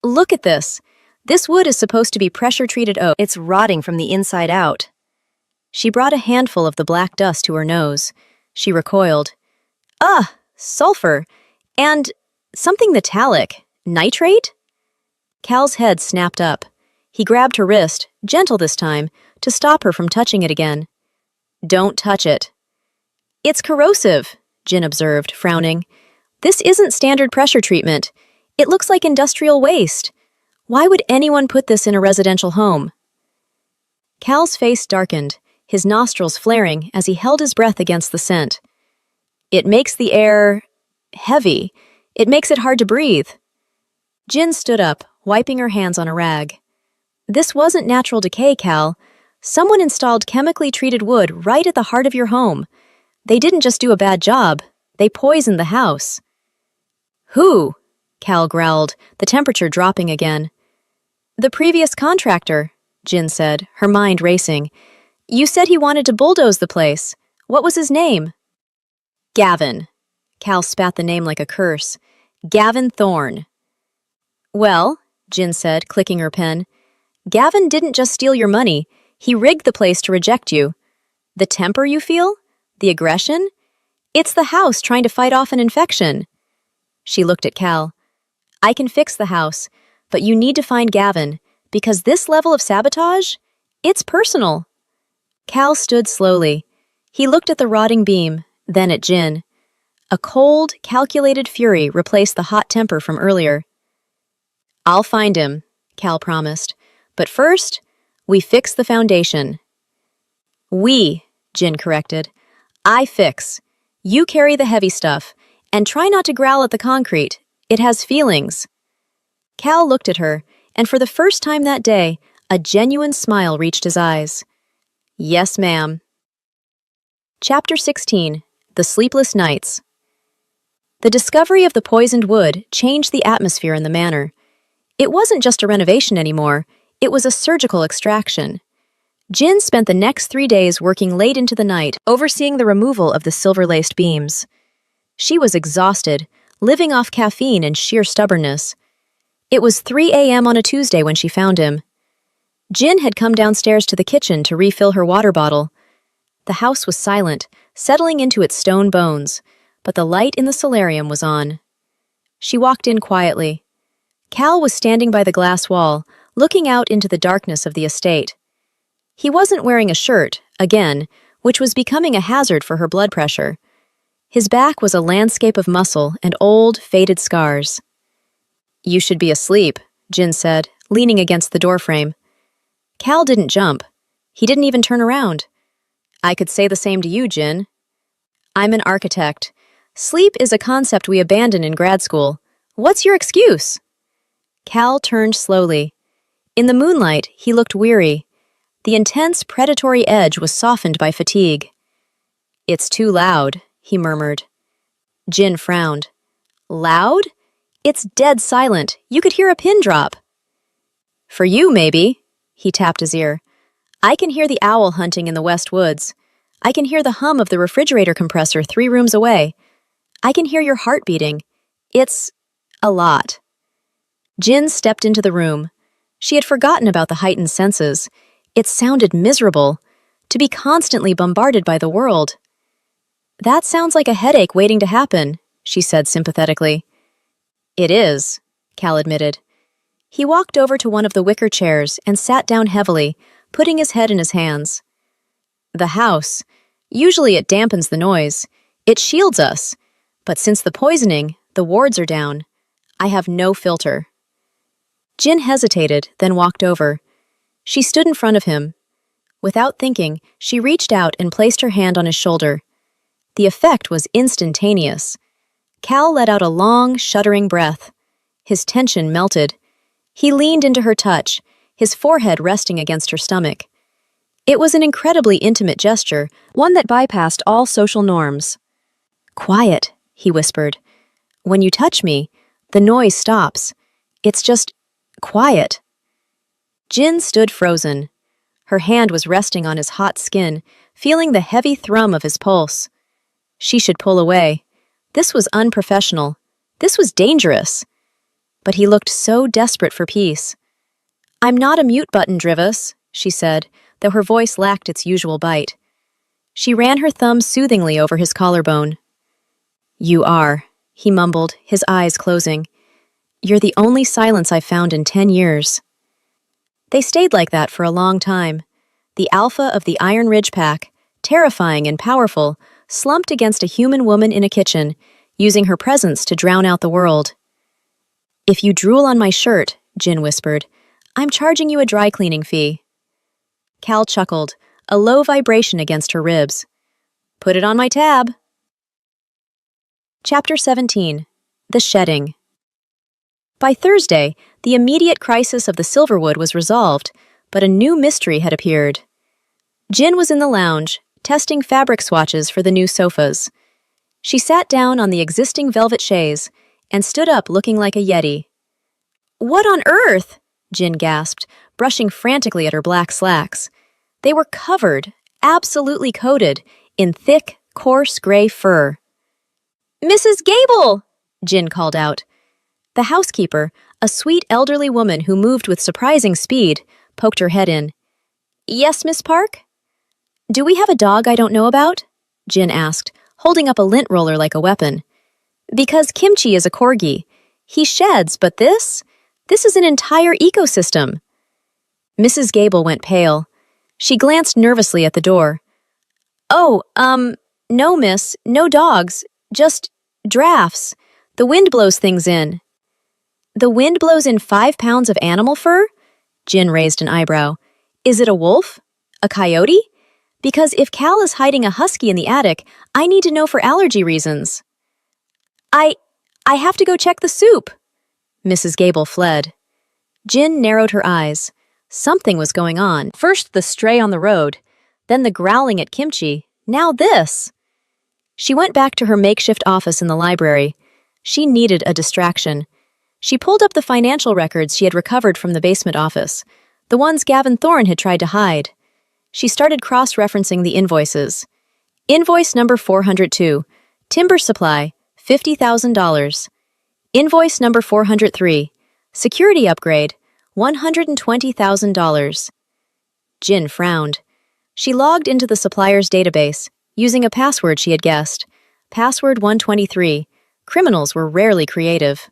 A: "Look at this. This wood is supposed to be pressure-treated oak. It's rotting from the inside out." She brought a handful of the black dust to her nose. She recoiled. "Ah, sulfur. And something metallic. Nitrate?" Cal's head snapped up. He grabbed her wrist, gentle this time, to stop her from touching it again. "Don't touch it." "It's corrosive," Jin observed, frowning. "This isn't standard pressure treatment. It looks like industrial waste. Why would anyone put this in a residential home?" Cal's face darkened, his nostrils flaring as he held his breath against the scent. "It makes the air heavy. It makes it hard to breathe." Jin stood up, wiping her hands on a rag. "This wasn't natural decay, Cal. Someone installed chemically treated wood right at the heart of your home. They didn't just do a bad job. They poisoned the house." "Who?" Cal growled, the temperature dropping again. "The previous contractor," Jin said, her mind racing. "You said he wanted to bulldoze the place. What was his name?" "Gavin." Cal spat the name like a curse. "Gavin Thorne." "Well," Jin said, clicking her pen, "Gavin didn't just steal your money. He rigged the place to reject you. The temper you feel? The aggression? It's the house trying to fight off an infection." She looked at Cal. "I can fix the house, but you need to find Gavin, because this level of sabotage, it's personal." Cal stood slowly. He looked at the rotting beam, then at Jin. A cold, calculated fury replaced the hot temper from earlier. "I'll find him," Cal promised. "But first, we fix the foundation." "We," Jin corrected. "I fix. You carry the heavy stuff, and try not to growl at the concrete. It has feelings." Cal looked at her, and for the first time that day, a genuine smile reached his eyes. "Yes, ma'am." Chapter 16. The Sleepless Nights. The discovery of the poisoned wood changed the atmosphere in the manor. It wasn't just a renovation anymore, it was a surgical extraction. Jin spent the next 3 days working late into the night, overseeing the removal of the silver-laced beams. She was exhausted, living off caffeine and sheer stubbornness. It was 3 a.m. on a Tuesday when she found him. Jin had come downstairs to the kitchen to refill her water bottle. The house was silent, settling into its stone bones, but the light in the solarium was on. She walked in quietly. Cal was standing by the glass wall, looking out into the darkness of the estate. He wasn't wearing a shirt, again, which was becoming a hazard for her blood pressure. His back was a landscape of muscle and old, faded scars. "You should be asleep," Jin said, leaning against the doorframe. Cal didn't jump. He didn't even turn around. "I could say the same to you, Jin. I'm an architect. Sleep is a concept we abandoned in grad school. What's your excuse?" Cal turned slowly. In the moonlight, he looked weary. The intense, predatory edge was softened by fatigue. "It's too loud," he murmured. Jin frowned. "Loud? It's dead silent. You could hear a pin drop." "For you, maybe," he tapped his ear. "I can hear the owl hunting in the west woods. I can hear the hum of the refrigerator compressor 3 rooms away. I can hear your heart beating. It's a lot." Jin stepped into the room. She had forgotten about the heightened senses. It sounded miserable, to be constantly bombarded by the world. "That sounds like a headache waiting to happen," she said sympathetically. "It is," Cal admitted. He walked over to one of the wicker chairs and sat down heavily, putting his head in his hands. "The house. Usually it dampens the noise. It shields us. But since the poisoning, the wards are down. I have no filter." Jin hesitated, then walked over. She stood in front of him. Without thinking, she reached out and placed her hand on his shoulder. The effect was instantaneous. Cal let out a long, shuddering breath. His tension melted. He leaned into her touch, his forehead resting against her stomach. It was an incredibly intimate gesture, one that bypassed all social norms. Quiet, he whispered. When you touch me, the noise stops. It's just quiet. Jin stood frozen. Her hand was resting on his hot skin, feeling the heavy thrum of his pulse. She should pull away. This was unprofessional. This was dangerous. But he looked so desperate for peace. I'm not a mute button, Drivus, she said, though her voice lacked its usual bite. She ran her thumb soothingly over his collarbone. You are, he mumbled, his eyes closing. You're the only silence I've found in 10 years. They stayed like that for a long time. The alpha of the Iron Ridge pack, terrifying and powerful, slumped against a human woman in a kitchen, using her presence to drown out the world. If you drool on my shirt, Jin whispered, I'm charging you a dry cleaning fee. Cal chuckled, a low vibration against her ribs. Put it on my tab. Chapter 17. The Shedding. By Thursday, the immediate crisis of the Silverwood was resolved, but a new mystery had appeared. Jin was in the lounge, testing fabric swatches for the new sofas. She sat down on the existing velvet chaise and stood up looking like a yeti. What on earth? Jin gasped, brushing frantically at her black slacks. They were covered, absolutely coated, in thick, coarse gray fur. Mrs. Gable! Jin called out. The housekeeper, a sweet elderly woman who moved with surprising speed, poked her head in. Yes, Miss Park? Do we have a dog I don't know about? Jin asked, holding up a lint roller like a weapon. Because Kimchi is a corgi. He sheds, but this is an entire ecosystem. Mrs. Gable went pale. She glanced nervously at the door. Oh, no, miss, no dogs, just drafts. The wind blows things in. The wind blows in 5 pounds of animal fur? Jin raised an eyebrow. Is it a wolf? A coyote? Because if Cal is hiding a husky in the attic, I need to know for allergy reasons. I have to go check the soup. Mrs. Gable fled. Jin narrowed her eyes. Something was going on. First the stray on the road, then the growling at Kimchi, now this. She went back to her makeshift office in the library. She needed a distraction. She pulled up the financial records she had recovered from the basement office, the ones Gavin Thorne had tried to hide. She started cross-referencing the invoices. Invoice number 402, timber supply, $50,000. Invoice number 403, security upgrade, $120,000. Jin frowned. She logged into the supplier's database, using a password she had guessed. Password 123. Criminals were rarely creative.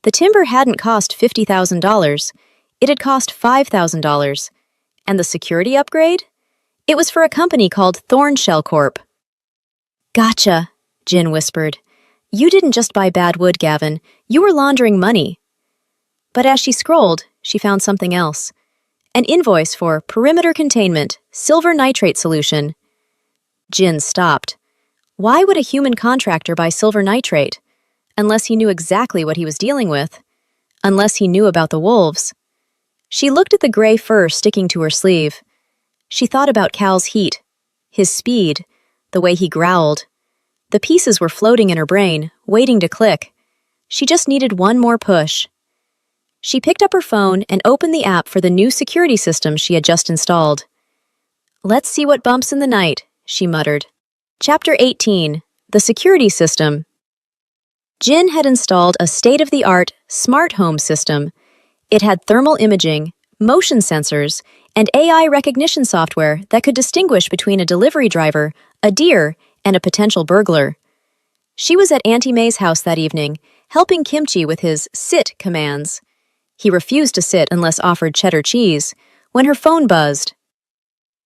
A: The timber hadn't cost $50,000. It had cost $5,000. And the security upgrade? It was for a company called Thornshell Corp. Gotcha, Jin whispered. You didn't just buy bad wood, Gavin. You were laundering money. But as she scrolled, she found something else. An invoice for perimeter containment, silver nitrate solution. Jin stopped. Why would a human contractor buy silver nitrate? Unless he knew exactly what he was dealing with. Unless he knew about the wolves. She looked at the gray fur sticking to her sleeve. She thought about Cal's heat, his speed, the way he growled. The pieces were floating in her brain, waiting to click. She just needed one more push. She picked up her phone and opened the app for the new security system she had just installed. Let's see what bumps in the night, she muttered. Chapter 18. The Security System. Jin had installed a state-of-the-art smart home system. It had thermal imaging, motion sensors, and AI recognition software that could distinguish between a delivery driver, a deer, and a potential burglar. She was at Auntie May's house that evening, helping Kimchi with his sit commands. He refused to sit unless offered cheddar cheese, when her phone buzzed.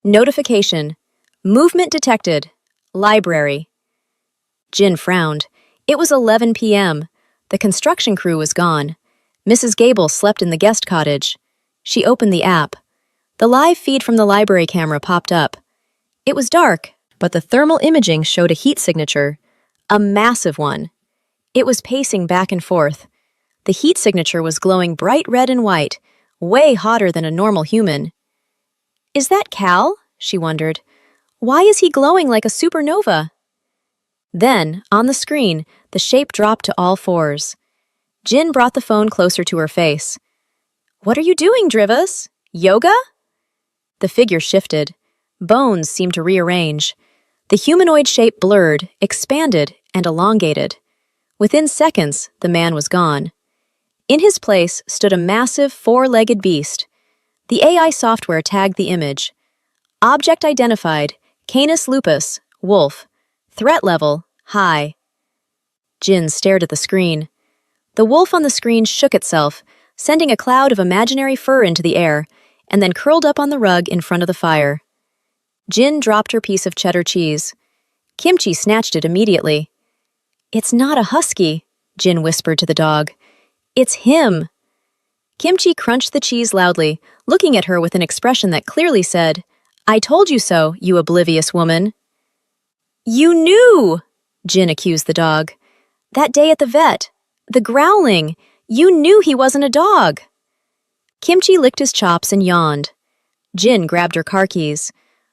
A: Notification. Movement detected. Library. Jin frowned. It was 11 p.m. The construction crew was gone. Mrs. Gable slept in the guest cottage. She opened the app. The live feed from the library camera popped up. It was dark, but the thermal imaging showed a heat signature. A massive one. It was pacing back and forth. The heat signature was glowing bright red and white, way hotter than a normal human. Is that Cal? She wondered. Why is he glowing like a supernova? Then, on the screen, the shape dropped to all fours. Jin brought the phone closer to her face. What are you doing, Drivas? Yoga? The figure shifted. Bones seemed to rearrange. The humanoid shape blurred, expanded, and elongated. Within seconds, the man was gone. In his place stood a massive four-legged beast. The AI software tagged the image. Object identified, Canis lupus, wolf. Threat level, high. Jin stared at the screen. The wolf on the screen shook itself, sending a cloud of imaginary fur into the air, and then curled up on the rug in front of the fire. Jin dropped her piece of cheddar cheese. Kimchi snatched it immediately. It's not a husky, Jin whispered to the dog. It's him. Kimchi crunched the cheese loudly, looking at her with an expression that clearly said, I told you so, you oblivious woman. You knew, Jin accused the dog. That day at the vet, the growling, you knew he wasn't a dog. Kimchi licked his chops and yawned. Jin grabbed her car keys.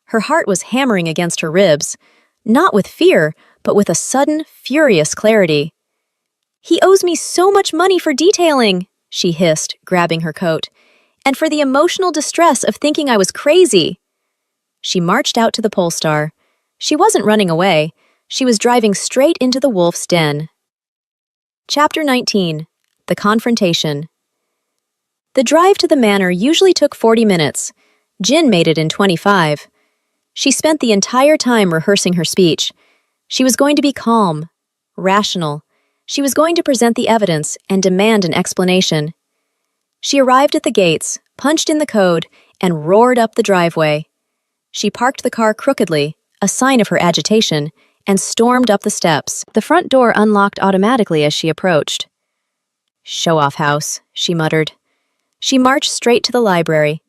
A: Her heart was hammering against her ribs, not with fear, but with a sudden, furious clarity. He owes me so much money for detailing, she hissed, grabbing her coat, and for the emotional distress of thinking I was crazy. She marched out to the Polestar. She wasn't running away. She was driving straight into the wolf's den. Chapter 19. The Confrontation. The drive to the manor usually took 40 minutes. Jin made it in 25. She spent the entire time rehearsing her speech. She was going to be calm, rational. She was going to present the evidence and demand an explanation. She arrived at the gates, punched in the code, and roared up the driveway. She parked the car crookedly, a sign of her agitation, and stormed up the steps. The front door unlocked automatically as she approached. Show-off house, she muttered. She marched straight to the library.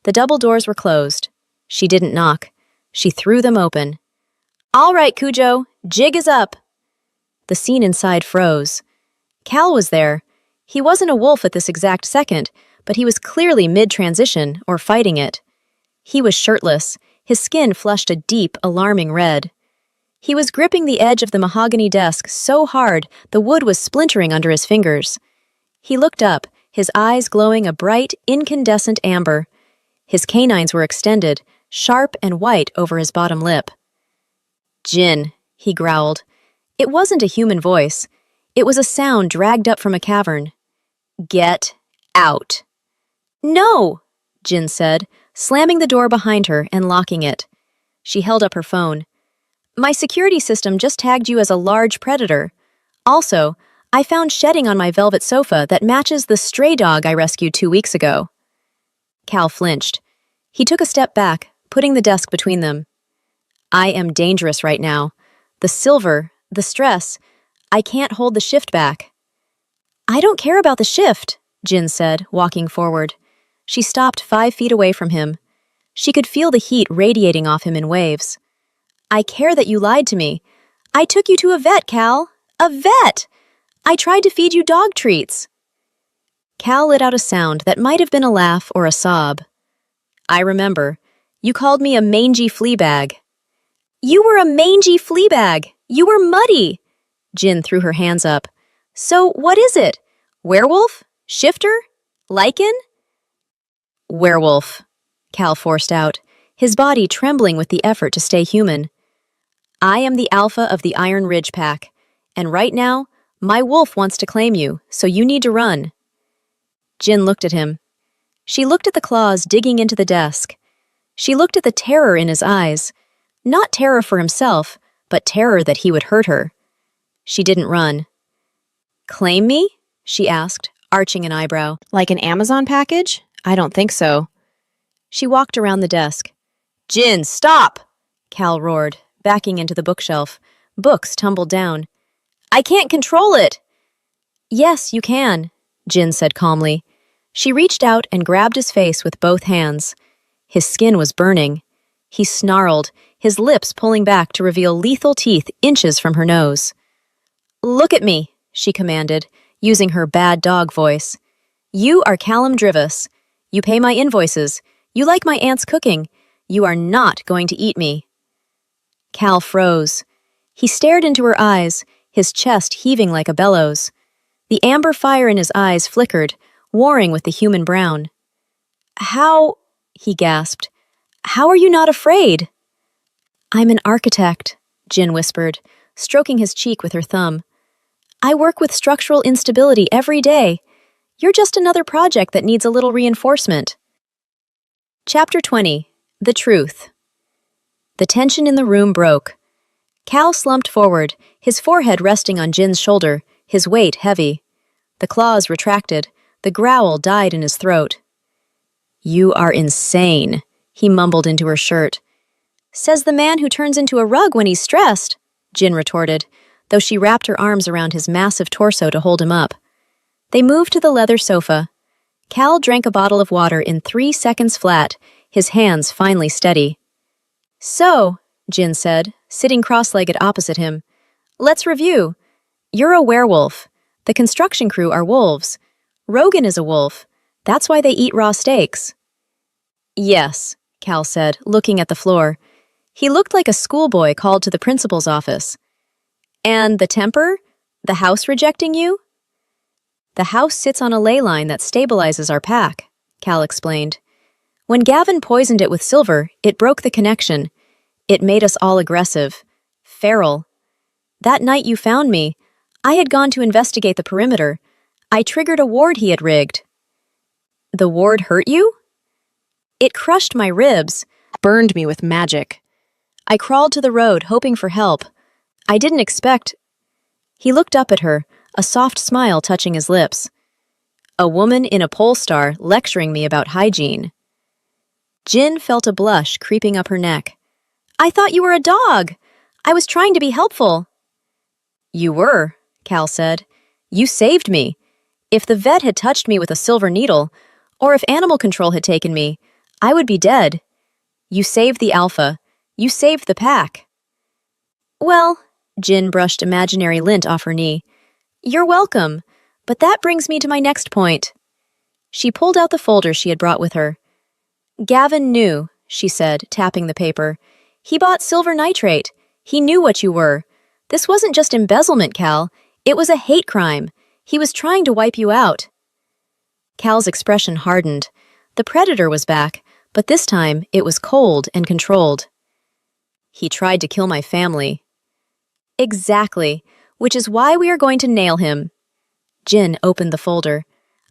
A: The double doors were closed. She didn't knock. She threw them open. All right, Cujo, jig is up. The scene inside froze. Cal was there. He wasn't a wolf at this exact second, but he was clearly mid-transition or fighting it. He was shirtless. His skin flushed a deep, alarming red. He was gripping the edge of the mahogany desk so hard the wood was splintering under his fingers. He looked up, his eyes glowing a bright, incandescent amber. His canines were extended, sharp and white over his bottom lip. Jin, he growled. It wasn't a human voice. It was a sound dragged up from a cavern. Get out. No, Jin said, slamming the door behind her and locking it. She held up her phone. My security system just tagged you as a large predator. Also, I found shedding on my velvet sofa that matches the stray dog I rescued 2 weeks ago. Cal flinched. He took a step back, putting the desk between them. I am dangerous right now. The silver, the stress, I can't hold the shift back. I don't care about the shift, Jin said, walking forward. She stopped 5 feet away from him. She could feel the heat radiating off him in waves. I care that you lied to me. I took you to a vet, Cal. A vet! I tried to feed you dog treats. Cal let out a sound that might have been a laugh or a sob. I remember. You called me a mangy flea bag. You were a mangy flea bag. You were muddy. Jin threw her hands up. So what is it? Werewolf? Shifter? Lichen? Werewolf, Cal forced out, his body trembling with the effort to stay human. I am the alpha of the Iron Ridge Pack, and right now, my wolf wants to claim you, so you need to run. Jin looked at him. She looked at the claws digging into the desk. She looked at the terror in his eyes. Not terror for himself, but terror that he would hurt her. She didn't run. Claim me? She asked, arching an eyebrow. Like an Amazon package? I don't think so. She walked around the desk. Jin, stop! Cal roared, backing into the bookshelf. Books tumbled down. I can't control it! Yes, you can, Jin said calmly. She reached out and grabbed his face with both hands. His skin was burning. He snarled, his lips pulling back to reveal lethal teeth inches from her nose. Look at me, she commanded, using her bad dog voice. You are Callum Drivas. You pay my invoices. You like my aunt's cooking. You are not going to eat me." Cal froze. He stared into her eyes, his chest heaving like a bellows. The amber fire in his eyes flickered, warring with the human brown. "How," he gasped, "how are you not afraid?" "I'm an architect," Jin whispered, stroking his cheek with her thumb. "I work with structural instability every day. You're just another project that needs a little reinforcement." Chapter 20. The Truth. The tension in the room broke. Cal slumped forward, his forehead resting on Jin's shoulder, his weight heavy. The claws retracted, the growl died in his throat. "You are insane," he mumbled into her shirt. "Says the man who turns into a rug when he's stressed," Jin retorted, though she wrapped her arms around his massive torso to hold him up. They moved to the leather sofa. Cal drank a bottle of water in 3 seconds flat, his hands finally steady. "So," Jin said, sitting cross-legged opposite him, "let's review. You're a werewolf. The construction crew are wolves. Rogan is a wolf. That's why they eat raw steaks." "Yes," Cal said, looking at the floor. He looked like a schoolboy called to the principal's office. "And the temper? The house rejecting you?" "The house sits on a ley line that stabilizes our pack," Cal explained. "When Gavin poisoned it with silver, it broke the connection. It made us all aggressive. Feral. That night you found me, I had gone to investigate the perimeter. I triggered a ward he had rigged." "The ward hurt you?" "It crushed my ribs, burned me with magic. I crawled to the road, hoping for help. I didn't expect—" He looked up at her, a soft smile touching his lips. "A woman in a pole star lecturing me about hygiene." Jin felt a blush creeping up her neck. "I thought you were a dog. I was trying to be helpful." "You were," Cal said. "You saved me. If the vet had touched me with a silver needle, or if animal control had taken me, I would be dead. You saved the alpha. You saved the pack." "Well," Jin brushed imaginary lint off her knee, "you're welcome, but that brings me to my next point." She pulled out the folder she had brought with her. "Gavin knew," she said, tapping the paper. "He bought silver nitrate. He knew what you were. This wasn't just embezzlement, Cal. It was a hate crime. He was trying to wipe you out." Cal's expression hardened. The predator was back, but this time it was cold and controlled. "He tried to kill my family." "Exactly, which is why we are going to nail him." Jin opened the folder.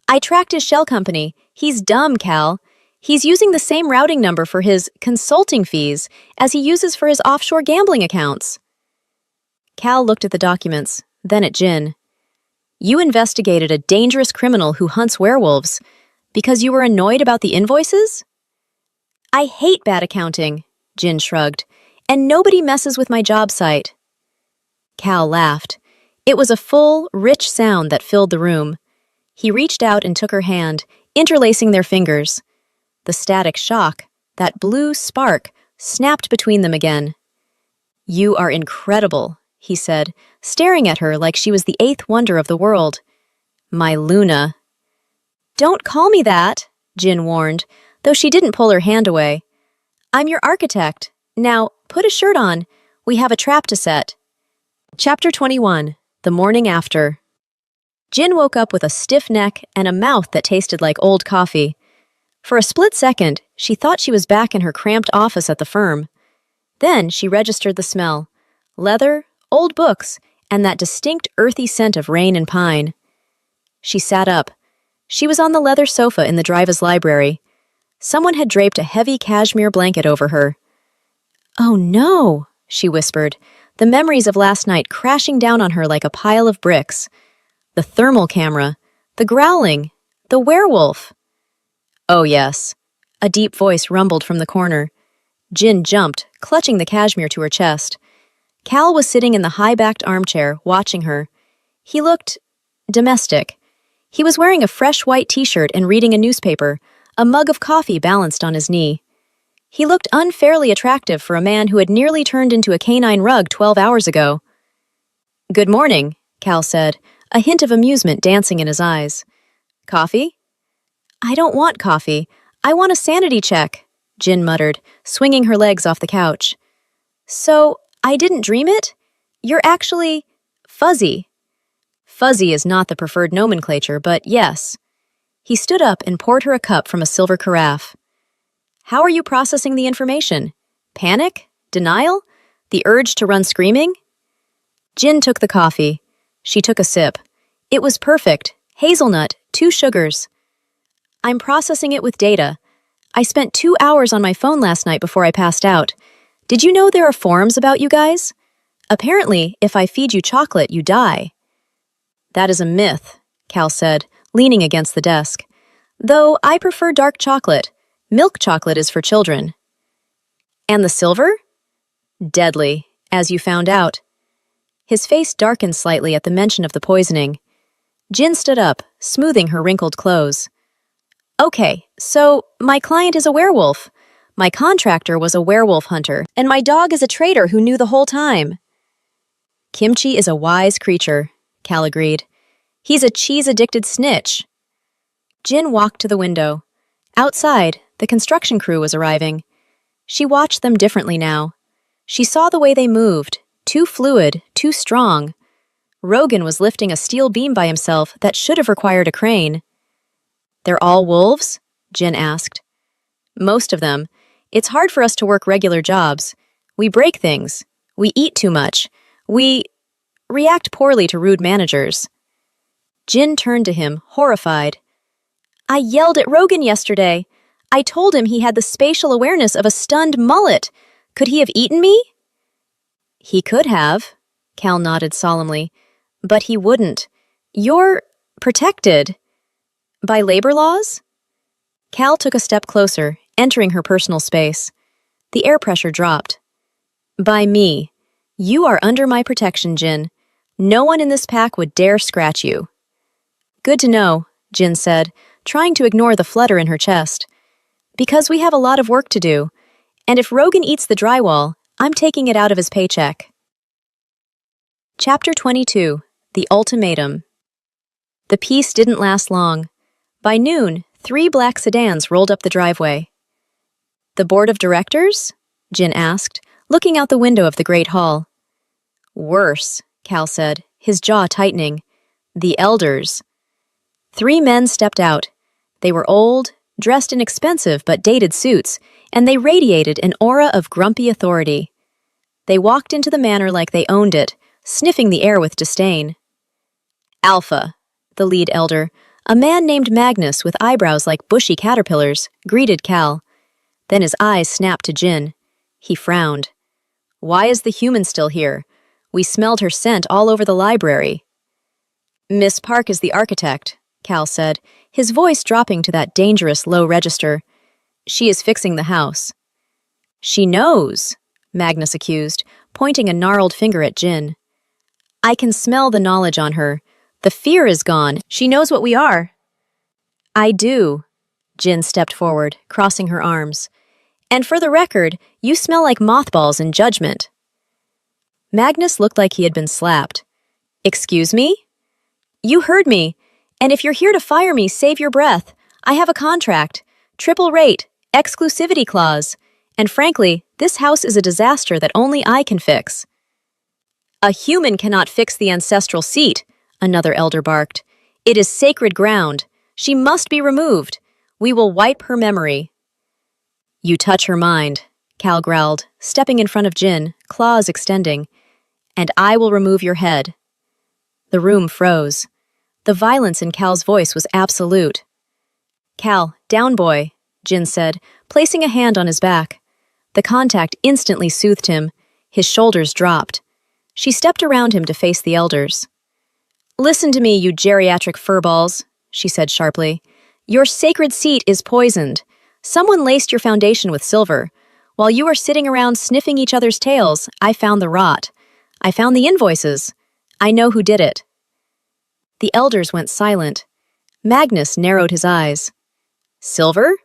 A: "I tracked his shell company. He's dumb, Cal. He's using the same routing number for his consulting fees as he uses for his offshore gambling accounts." Cal looked at the documents, then at Jin. "You investigated a dangerous criminal who hunts werewolves because you were annoyed about the invoices?" "I hate bad accounting," Jin shrugged, "and nobody messes with my job site." Cal laughed. It was a full, rich sound that filled the room. He reached out and took her hand, interlacing their fingers. The static shock, that blue spark, snapped between them again. "You are incredible," he said, staring at her like she was the 8th wonder of the world. "My Luna." "Don't call me that," Jin warned, though she didn't pull her hand away. "I'm your architect. Now, put a shirt on. We have a trap to set." Chapter 21. The Morning After. Jin woke up with a stiff neck and a mouth that tasted like old coffee. For a split second, she thought she was back in her cramped office at the firm. Then she registered the smell. Leather, old books, and that distinct earthy scent of rain and pine. She sat up. She was on the leather sofa in the driver's library. Someone had draped a heavy cashmere blanket over her. "Oh no," she whispered, the memories of last night crashing down on her like a pile of bricks. The thermal camera, the growling, the werewolf. "Oh yes," a deep voice rumbled from the corner. Jin jumped, clutching the cashmere to her chest. Cal was sitting in the high-backed armchair, watching her. He looked domestic. He was wearing a fresh white t-shirt and reading a newspaper, a mug of coffee balanced on his knee. He looked unfairly attractive for a man who had nearly turned into a canine rug 12 hours ago. "Good morning," Cal said, a hint of amusement dancing in his eyes. "Coffee?" "I don't want coffee. I want a sanity check," Jin muttered, swinging her legs off the couch. So, I didn't dream it? You're actually fuzzy. Fuzzy is not the preferred nomenclature, but yes. He stood up and poured her a cup from a silver carafe. How are you processing the information? Panic? Denial? The urge to run screaming? Jin took the coffee. She took a sip. It was perfect. Hazelnut, 2 sugars. I'm processing it with data. I spent 2 hours on my phone last night before I passed out. Did you know there are forums about you guys? Apparently, if I feed you chocolate, you die. That is a myth, Cal said, leaning against the desk. Though I prefer dark chocolate. Milk chocolate is for children. And the silver? Deadly, as you found out. His face darkened slightly at the mention of the poisoning. Jin stood up, smoothing her wrinkled clothes. Okay, so my client is a werewolf. My contractor was a werewolf hunter, and my dog is a traitor who knew the whole time. Kimchi is a wise creature, Cal agreed. He's a cheese-addicted snitch. Jin walked to the window. Outside, the construction crew was arriving. She watched them differently now. She saw the way they moved, too fluid, too strong. Rogan was lifting a steel beam by himself that should have required a crane. They're all wolves? Jin asked. Most of them. It's hard for us to work regular jobs. We break things. We eat too much. We react poorly to rude managers. Jin turned to him, horrified. I yelled at Rogan yesterday. I told him he had the spatial awareness of a stunned mullet. Could he have eaten me? He could have, Cal nodded solemnly. But he wouldn't. You're protected. By labor laws? Cal took a step closer, entering her personal space. The air pressure dropped. By me. You are under my protection, Jin. No one in this pack would dare scratch you. Good to know, Jin said, trying to ignore the flutter in her chest. Because we have a lot of work to do, and if Rogan eats the drywall, I'm taking it out of his paycheck. Chapter 22. The Ultimatum. The peace didn't last long. By noon, 3 black sedans rolled up the driveway. The board of directors? Jin asked, looking out the window of the great hall. Worse, Cal said, his jaw tightening. The elders. 3 men stepped out. They were old, dressed in expensive but dated suits, and they radiated an aura of grumpy authority. They walked into the manor like they owned it, sniffing the air with disdain. Alpha, the lead elder, a man named Magnus with eyebrows like bushy caterpillars, greeted Cal. Then his eyes snapped to Jin. He frowned. Why is the human still here? We smelled her scent all over the library. Miss Park is the architect, Cal said, his voice dropping to that dangerous low register. She is fixing the house. She knows, Magnus accused, pointing a gnarled finger at Jin. I can smell the knowledge on her. The fear is gone. She knows what we are. I do. Jin stepped forward, crossing her arms. And for the record, you smell like mothballs in judgment. Magnus looked like he had been slapped. Excuse me? You heard me. And if you're here to fire me, save your breath. I have a contract. Triple rate. Exclusivity clause. And frankly, this house is a disaster that only I can fix. A human cannot fix the ancestral seat, another elder barked. It is sacred ground. She must be removed. We will wipe her memory. You touch her mind, Cal growled, stepping in front of Jin, claws extending. And I will remove your head. The room froze. The violence in Cal's voice was absolute. Cal, down boy, Jin said, placing a hand on his back. The contact instantly soothed him. His shoulders dropped. She stepped around him to face the elders. Listen to me, you geriatric furballs, she said sharply. Your sacred seat is poisoned. Someone laced your foundation with silver. While you were sitting around sniffing each other's tails, I found the rot. I found the invoices. I know who did it. The elders went silent. Magnus narrowed his eyes. Silver?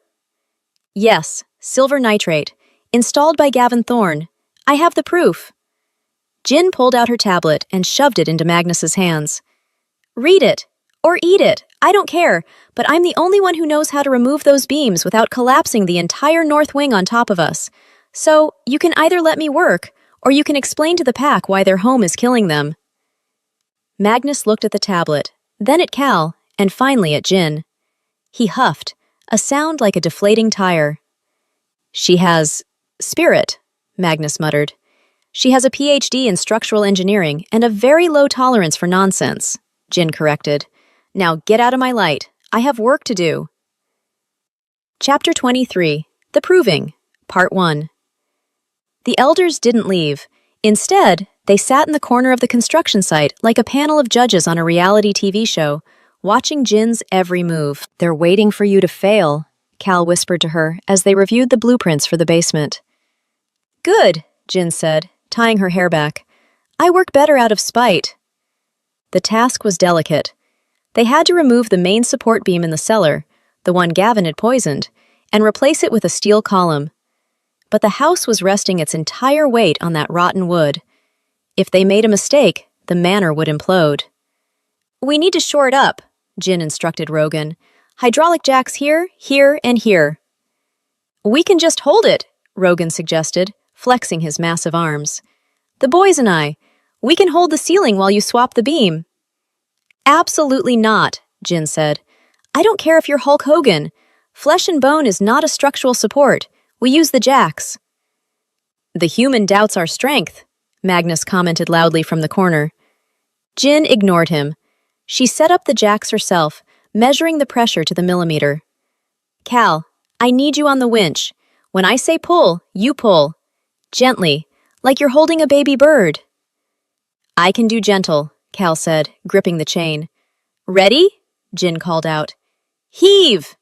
A: Yes, silver nitrate, installed by Gavin Thorne. I have the proof. Jin pulled out her tablet and shoved it into Magnus's hands. Read it, or eat it. I don't care, but I'm the only one who knows how to remove those beams without collapsing the entire north wing on top of us. So, you can either let me work, or you can explain to the pack why their home is killing them." Magnus looked at the tablet, then at Cal, and finally at Jin. He huffed, a sound like a deflating tire. "She has spirit," Magnus muttered. "She has a PhD in structural engineering and a very low tolerance for nonsense," Jin corrected. "Now get out of my light. I have work to do." Chapter 23, The Proving, Part 1. The elders didn't leave. Instead, they sat in the corner of the construction site like a panel of judges on a reality TV show, watching Jin's every move. "They're waiting for you to fail," Cal whispered to her as they reviewed the blueprints for the basement. "Good," Jin said, tying her hair back. "I work better out of spite." The task was delicate. They had to remove the main support beam in the cellar, the one Gavin had poisoned, and replace it with a steel column. But the house was resting its entire weight on that rotten wood. If they made a mistake, the manor would implode. "We need to shore it up," Jin instructed Rogan. "Hydraulic jacks here, here, and here." "We can just hold it," Rogan suggested, flexing his massive arms. "The boys and we can hold the ceiling while you swap the beam." "Absolutely not," Jin said. "I don't care if you're Hulk Hogan. Flesh and bone is not a structural support. We use the jacks." "The human doubts our strength," Magnus commented loudly from the corner. Jin ignored him. She set up the jacks herself, measuring the pressure to the millimeter. "Cal, I need you on the winch. When I say pull, you pull. Gently, like you're holding a baby bird." "I can do gentle," Cal said, gripping the chain. "Ready?" Jin called out. "Heave!"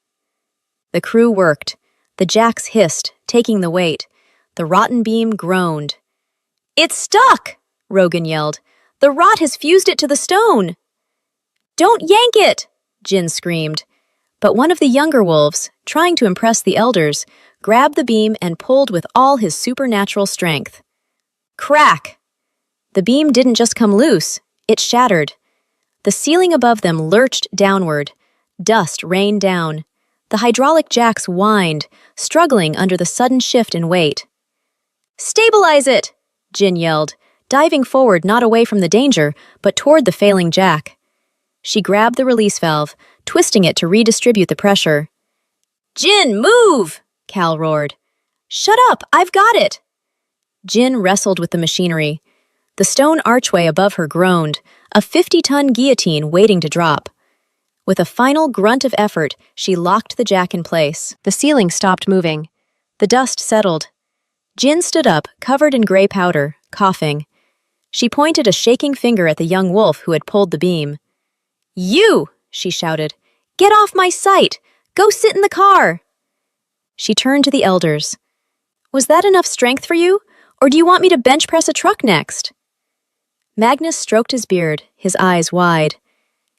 A: The crew worked. The jacks hissed, taking the weight. The rotten beam groaned. "It's stuck!" Rogan yelled. "The rot has fused it to the stone." "Don't yank it!" Jin screamed. But one of the younger wolves, trying to impress the elders, grabbed the beam and pulled with all his supernatural strength. Crack! The beam didn't just come loose, it shattered. The ceiling above them lurched downward. Dust rained down. The hydraulic jacks whined, struggling under the sudden shift in weight. "Stabilize it!" Jin yelled, diving forward not away from the danger, but toward the failing jack. She grabbed the release valve, twisting it to redistribute the pressure. "Jin, move!" Cal roared. "Shut up, I've got it!" Jin wrestled with the machinery. The stone archway above her groaned, a 50-ton guillotine waiting to drop. With a final grunt of effort, she locked the jack in place. The ceiling stopped moving. The dust settled. Jin stood up, covered in gray powder, coughing. She pointed a shaking finger at the young wolf who had pulled the beam. "You!" she shouted. "Get off my sight! Go sit in the car!" She turned to the elders. "Was that enough strength for you, or do you want me to bench press a truck next?" Magnus stroked his beard, his eyes wide.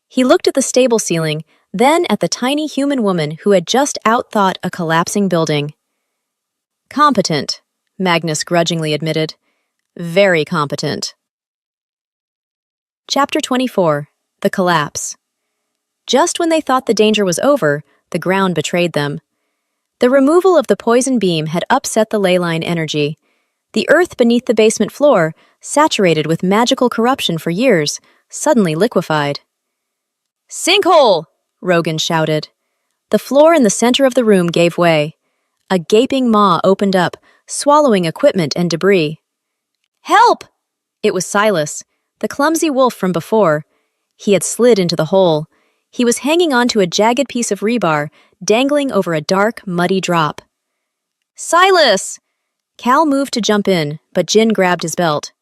A: He looked at the stable ceiling, then at the tiny human woman who had just outthought a collapsing building. "Competent," Magnus grudgingly admitted. "Very competent." Chapter 24, The Collapse. Just when they thought the danger was over, the ground betrayed them. The removal of the poison beam had upset the ley line energy. The earth beneath the basement floor, saturated with magical corruption for years, suddenly liquefied. "Sinkhole!" Rogan shouted. The floor in the center of the room gave way. A gaping maw opened up, swallowing equipment and debris. "Help!" It was Silas, the clumsy wolf from before. He had slid into the hole. He was hanging onto a jagged piece of rebar, dangling over a dark, muddy drop. "Silas!" Cal moved to jump in, but Jin grabbed his belt.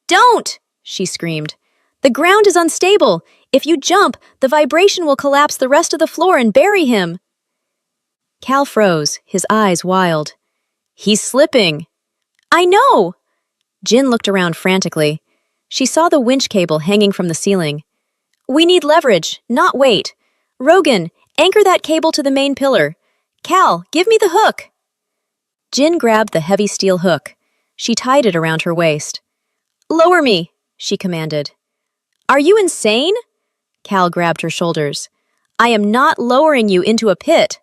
A: "Don't!" she screamed. "The ground is unstable. If you jump, the vibration will collapse the rest of the floor and bury him." Cal froze, his eyes wild. "He's slipping." "I know!" Jin looked around frantically. She saw the winch cable hanging from the ceiling. "We need leverage, not weight. Rogan, anchor that cable to the main pillar. Cal, give me the hook." Jin grabbed the heavy steel hook. She tied it around her waist. "Lower me," she commanded. "Are you insane?" Cal grabbed her shoulders. I am not lowering you into a pit.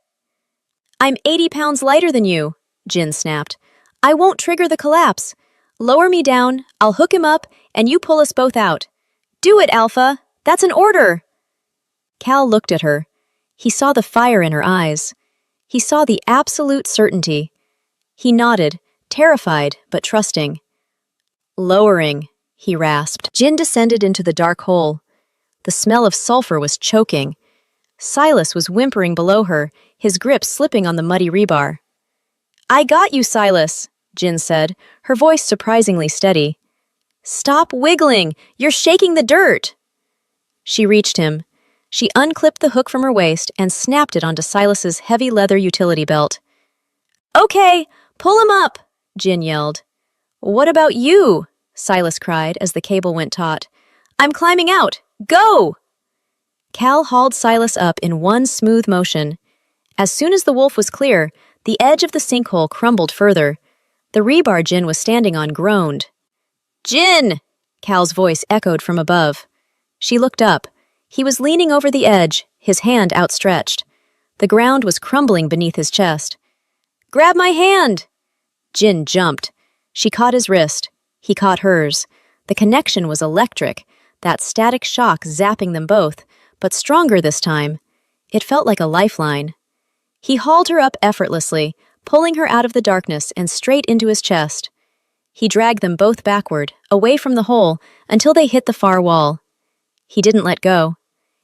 A: I'm 80 pounds lighter than you, Jin snapped. I won't trigger the collapse. Lower me down, I'll hook him up, and you pull us both out. Do it, Alpha. That's an order. Cal looked at her. He saw the fire in her eyes. He saw the absolute certainty. He nodded, terrified but trusting. Lowering, he rasped. Jin descended into the dark hole. The smell of sulfur was choking. Silas was whimpering below her, his grip slipping on the muddy rebar. I got you, Silas, Jin said, her voice surprisingly steady. Stop wiggling! You're shaking the dirt! She reached him. She unclipped the hook from her waist and snapped it onto Silas's heavy leather utility belt. Okay, pull him up, Jin yelled. What about you? Silas cried as the cable went taut. I'm climbing out. Go! Cal hauled Silas up in one smooth motion. As soon as the wolf was clear, the edge of the sinkhole crumbled further. The rebar Jin was standing on groaned. Jin! Cal's voice echoed from above. She looked up. He was leaning over the edge, his hand outstretched. The ground was crumbling beneath his chest. Grab my hand! Jin jumped. She caught his wrist. He caught hers. The connection was electric, that static shock zapping them both, but stronger this time. It felt like a lifeline. He hauled her up effortlessly, pulling her out of the darkness and straight into his chest. He dragged them both backward, away from the hole, until they hit the far wall. He didn't let go.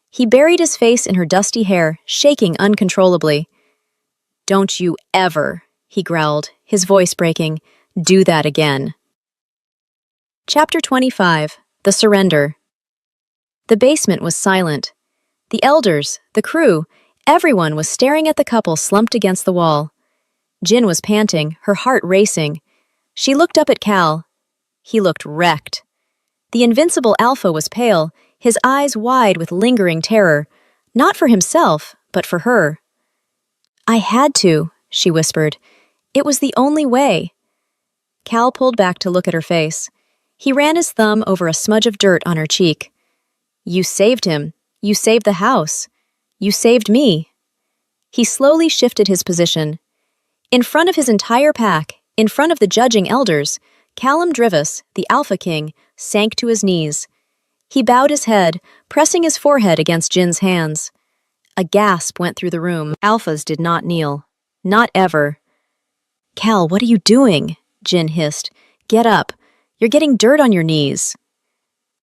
A: He buried his face in her dusty hair, shaking uncontrollably. Don't you ever, he growled, his voice breaking, do that again. Chapter 25. The Surrender. The basement was silent. The elders, the crew, everyone was staring at the couple slumped against the wall. Jin was panting, her heart racing. She looked up at Cal. He looked wrecked. The invincible Alpha was pale, his eyes wide with lingering terror, not for himself, but for her. I had to, she whispered. It was the only way. Cal pulled back to look at her face. He ran his thumb over a smudge of dirt on her cheek. You saved him. You saved the house. You saved me. He slowly shifted his position. In front of his entire pack, in front of the judging elders, Callum Drivus, the Alpha King, sank to his knees. He bowed his head, pressing his forehead against Jin's hands. A gasp went through the room. Alphas did not kneel. Not ever. Cal, what are you doing? Jin hissed. Get up. You're getting dirt on your knees.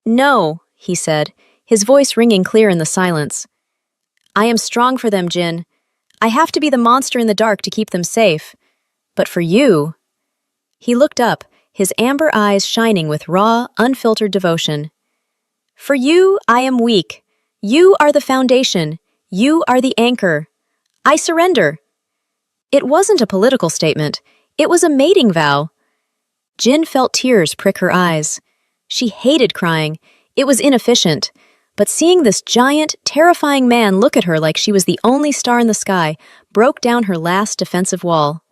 A: No, he said, his voice ringing clear in the silence. I am strong for them, Jin. I have to be the monster in the dark to keep them safe. But for you... He looked up, his amber eyes shining with raw, unfiltered devotion. For you, I am weak. You are the foundation. You are the anchor. I surrender. It wasn't a political statement. It was a mating vow. Jin felt tears prick her eyes. She hated crying. It was inefficient. But seeing this giant, terrifying man look at her like she was the only star in the sky broke down her last defensive wall.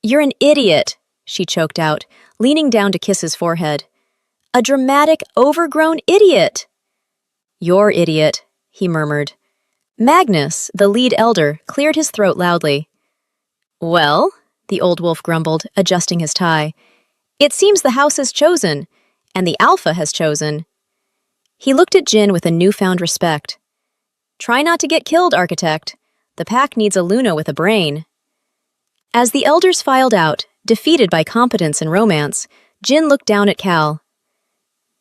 A: You're an idiot, she choked out, leaning down to kiss his forehead. A dramatic, overgrown idiot. You're idiot, he murmured. Magnus, the lead elder, cleared his throat loudly. Well, the old wolf grumbled, adjusting his tie, it seems the house has chosen, and the Alpha has chosen. He looked at Jin with a newfound respect. Try not to get killed, Architect. The pack needs a Luna with a brain. As the elders filed out, defeated by competence and romance, Jin looked down at Cal.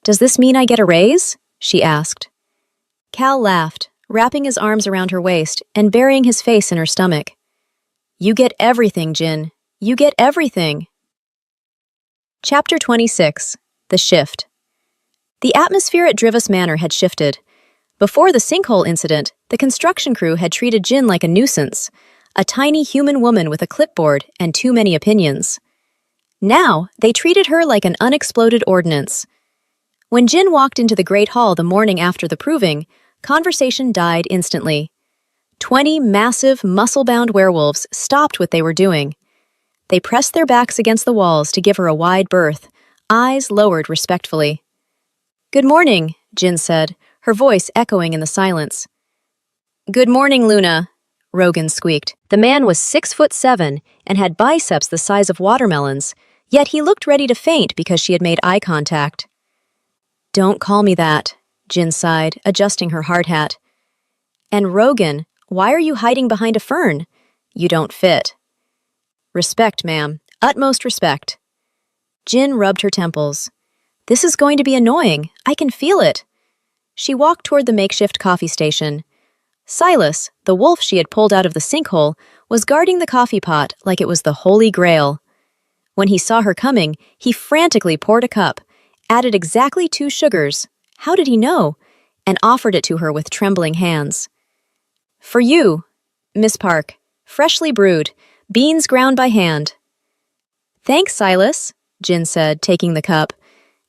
A: Does this mean I get a raise? She asked. Cal laughed, wrapping his arms around her waist and burying his face in her stomach. You get everything, Jin. You get everything. Chapter 26. The Shift. The atmosphere at Drivus Manor had shifted. Before the sinkhole incident, the construction crew had treated Jin like a nuisance, a tiny human woman with a clipboard and too many opinions. Now, they treated her like an unexploded ordnance. When Jin walked into the Great Hall the morning after the proving, conversation died instantly. 20 massive, muscle-bound werewolves stopped what they were doing. They pressed their backs against the walls to give her a wide berth, eyes lowered respectfully. Good morning, Jin said, her voice echoing in the silence. Good morning, Luna, Rogan squeaked. The man was 6'7" and had biceps the size of watermelons, yet he looked ready to faint because she had made eye contact. Don't call me that, Jin sighed, adjusting her hard hat. And Rogan, why are you hiding behind a fern? You don't fit. Respect, ma'am. Utmost respect. Jin rubbed her temples. This is going to be annoying. I can feel it. She walked toward the makeshift coffee station. Silas, the wolf she had pulled out of the sinkhole, was guarding the coffee pot like it was the Holy Grail. When he saw her coming, he frantically poured a cup, added exactly 2 sugars, how did he know, and offered it to her with trembling hands. For you, Miss Park, freshly brewed, beans ground by hand. Thanks, Silas, Jin said, taking the cup.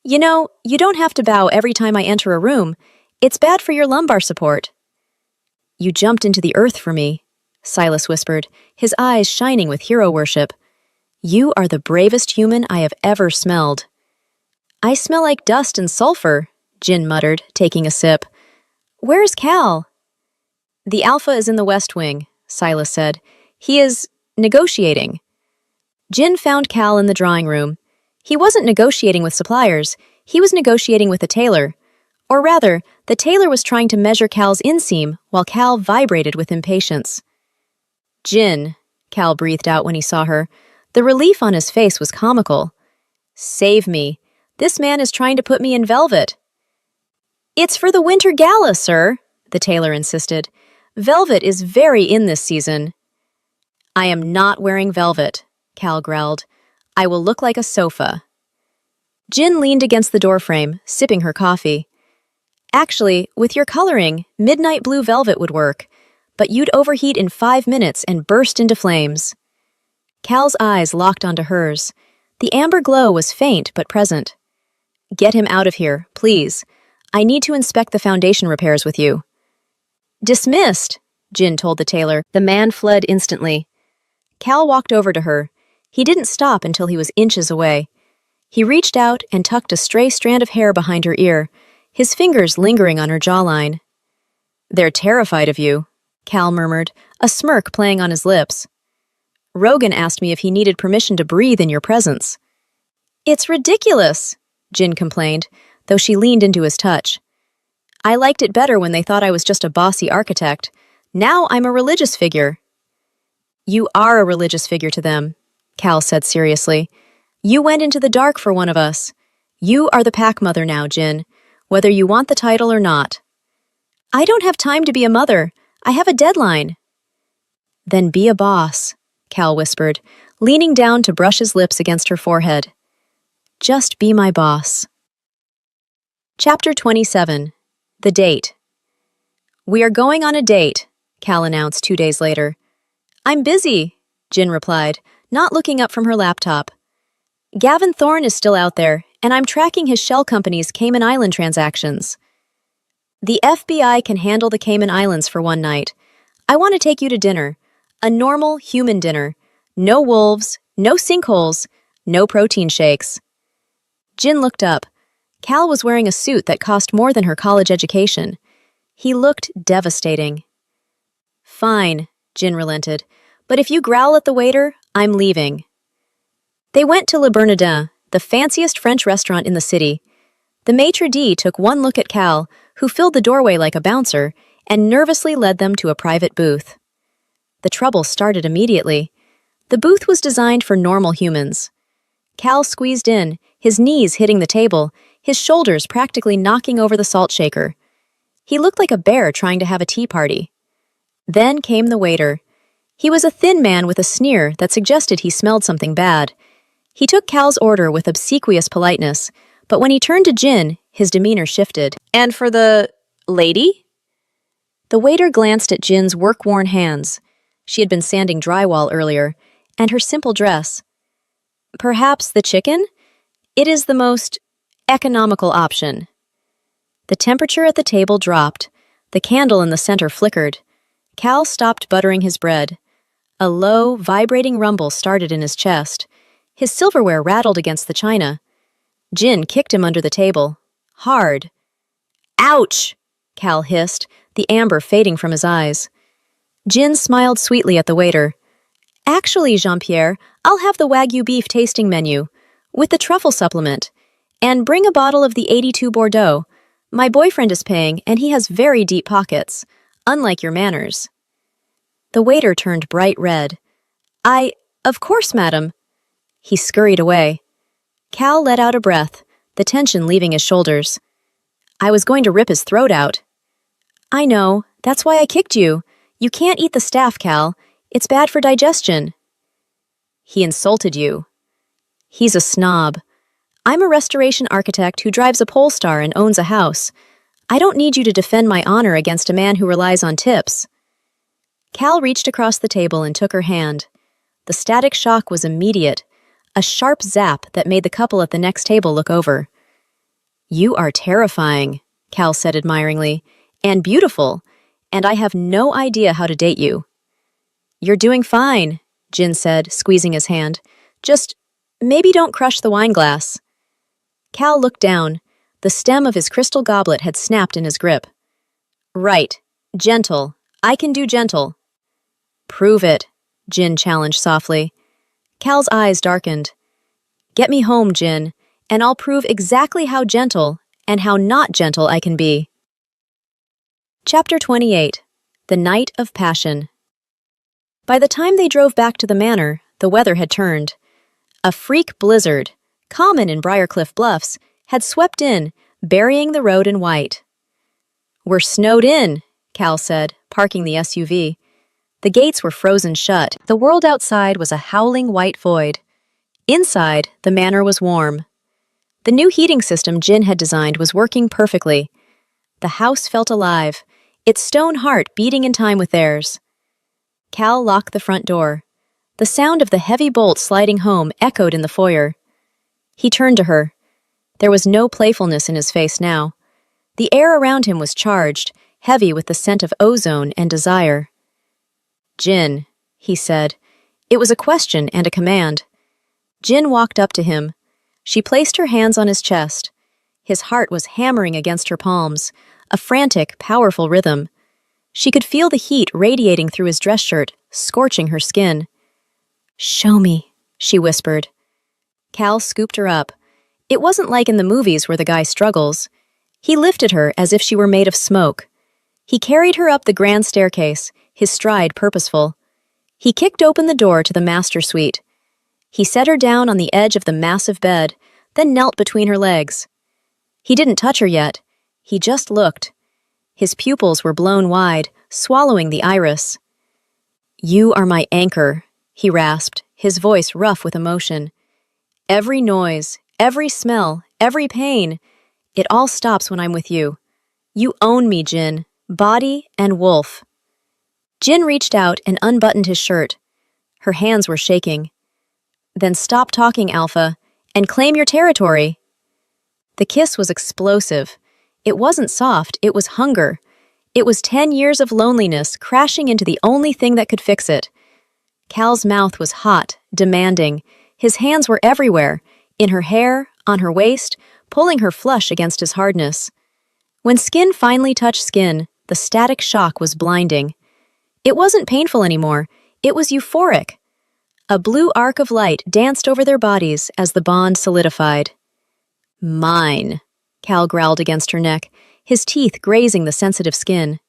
A: You know, you don't have to bow every time I enter a room. It's bad for your lumbar support. You jumped into the earth for me, Silas whispered, his eyes shining with hero worship. You are the bravest human I have ever smelled. I smell like dust and sulfur, Jin muttered, taking a sip. Where's Cal? The Alpha is in the West Wing, Silas said. He is negotiating. Jin found Cal in the drawing room. He wasn't negotiating with suppliers, he was negotiating with a tailor. Or rather, the tailor was trying to measure Cal's inseam while Cal vibrated with impatience. Jin, Cal breathed out when he saw her. The relief on his face was comical. Save me. This man is trying to put me in velvet. It's for the winter gala, sir, the tailor insisted. Velvet is very in this season. I am not wearing velvet, Cal growled. I will look like a sofa. Jin leaned against the doorframe, sipping her coffee. Actually, with your coloring, midnight blue velvet would work, but you'd overheat in 5 minutes and burst into flames. Cal's eyes locked onto hers. The amber glow was faint but present. Get him out of here, please. I need to inspect the foundation repairs with you. Dismissed, Jin told the tailor. The man fled instantly. Cal walked over to her. He didn't stop until he was inches away. He reached out and tucked a stray strand of hair behind her ear, his fingers lingering on her jawline. They're terrified of you, Cal murmured, a smirk playing on his lips. Rogan asked me if he needed permission to breathe in your presence. It's ridiculous, Jin complained, though she leaned into his touch. I liked it better when they thought I was just a bossy architect. Now I'm a religious figure. You are a religious figure to them, Cal said seriously. You went into the dark for one of us. You are the pack mother now, Jin, whether you want the title or not. I don't have time to be a mother. I have a deadline. Then be a boss, Cal whispered, leaning down to brush his lips against her forehead. Just be my boss. Chapter 27. The Date. We are going on a date, Cal announced 2 days later. I'm busy, Jin replied, not looking up from her laptop. Gavin Thorne is still out there, and I'm tracking his shell company's Cayman Island transactions. The FBI can handle the Cayman Islands for one night. I want to take you to dinner. A normal, human dinner. No wolves, no sinkholes, no protein shakes. Jin looked up. Cal was wearing a suit that cost more than her college education. He looked devastating. Fine, Jin relented, but if you growl at the waiter, I'm leaving. They went to Le Bernardin, the fanciest French restaurant in the city. The maitre d' took one look at Cal, who filled the doorway like a bouncer, and nervously led them to a private booth. The trouble started immediately. The booth was designed for normal humans. Cal squeezed in, his knees hitting the table, his shoulders practically knocking over the salt shaker. He looked like a bear trying to have a tea party. Then came the waiter. He was a thin man with a sneer that suggested he smelled something bad. He took Cal's order with obsequious politeness, but when he turned to Jin, his demeanor shifted. And for the lady? The waiter glanced at Jin's work-worn hands. She had been sanding drywall earlier, and her simple dress. Perhaps the chicken? It is the most economical option. The temperature at the table dropped. The candle in the center flickered. Cal stopped buttering his bread. A low, vibrating rumble started in his chest. His silverware rattled against the china. Jin kicked him under the table. Hard. Ouch! Cal hissed, the amber fading from his eyes. Jin smiled sweetly at the waiter. Actually, Jean-Pierre, I'll have the Wagyu beef tasting menu, with the truffle supplement, and bring a bottle of the 82 Bordeaux. My boyfriend is paying, and he has very deep pockets, unlike your manners. The waiter turned bright red. Of course, madam. He scurried away. Cal let out a breath, the tension leaving his shoulders. I was going to rip his throat out. I know, that's why I kicked you. You can't eat the staff, Cal. It's bad for digestion. He insulted you. He's a snob. I'm a restoration architect who drives a Polestar and owns a house. I don't need you to defend my honor against a man who relies on tips. Cal reached across the table and took her hand. The static shock was immediate, a sharp zap that made the couple at the next table look over. You are terrifying, Cal said admiringly, and beautiful, and I have no idea how to date you. You're doing fine, Jin said, squeezing his hand. Just, maybe don't crush the wine glass. Cal looked down. The stem of his crystal goblet had snapped in his grip. Right, gentle. I can do gentle. Prove it, Jin challenged softly. Cal's eyes darkened. Get me home, Jin, and I'll prove exactly how gentle and how not gentle I can be. Chapter 28. The Night of Passion. By the time they drove back to the manor, the weather had turned. A freak blizzard, common in Briarcliff Bluffs, had swept in, burying the road in white. We're snowed in, Cal said, parking the SUV. The gates were frozen shut. The world outside was a howling white void. Inside, the manor was warm. The new heating system Jin had designed was working perfectly. The house felt alive, its stone heart beating in time with theirs. Cal locked the front door. The sound of the heavy bolt sliding home echoed in the foyer. He turned to her. There was no playfulness in his face now. The air around him was charged, heavy with the scent of ozone and desire. Jin, he said. It was a question and a command. Jin walked up to him. She placed her hands on his chest. His heart was hammering against her palms, a frantic, powerful rhythm. She could feel the heat radiating through his dress shirt, scorching her skin. Show me, she whispered. Cal scooped her up. It wasn't like in the movies where the guy struggles. He lifted her as if she were made of smoke. He carried her up the grand staircase, his stride purposeful. He kicked open the door to the master suite. He set her down on the edge of the massive bed, then knelt between her legs. He didn't touch her yet. He just looked. His pupils were blown wide, swallowing the iris. You are my anchor, he rasped, his voice rough with emotion. Every noise, every smell, every pain, it all stops when I'm with you. You own me, Jin, body and wolf. Jin reached out and unbuttoned his shirt. Her hands were shaking. Then stop talking, Alpha, and claim your territory. The kiss was explosive. It wasn't soft, it was hunger. It was 10 years of loneliness crashing into the only thing that could fix it. Cal's mouth was hot, demanding. His hands were everywhere, in her hair, on her waist, pulling her flush against his hardness. When skin finally touched skin, the static shock was blinding. It wasn't painful anymore, it was euphoric. A blue arc of light danced over their bodies as the bond solidified. Mine, Cal growled against her neck, his teeth grazing the sensitive skin.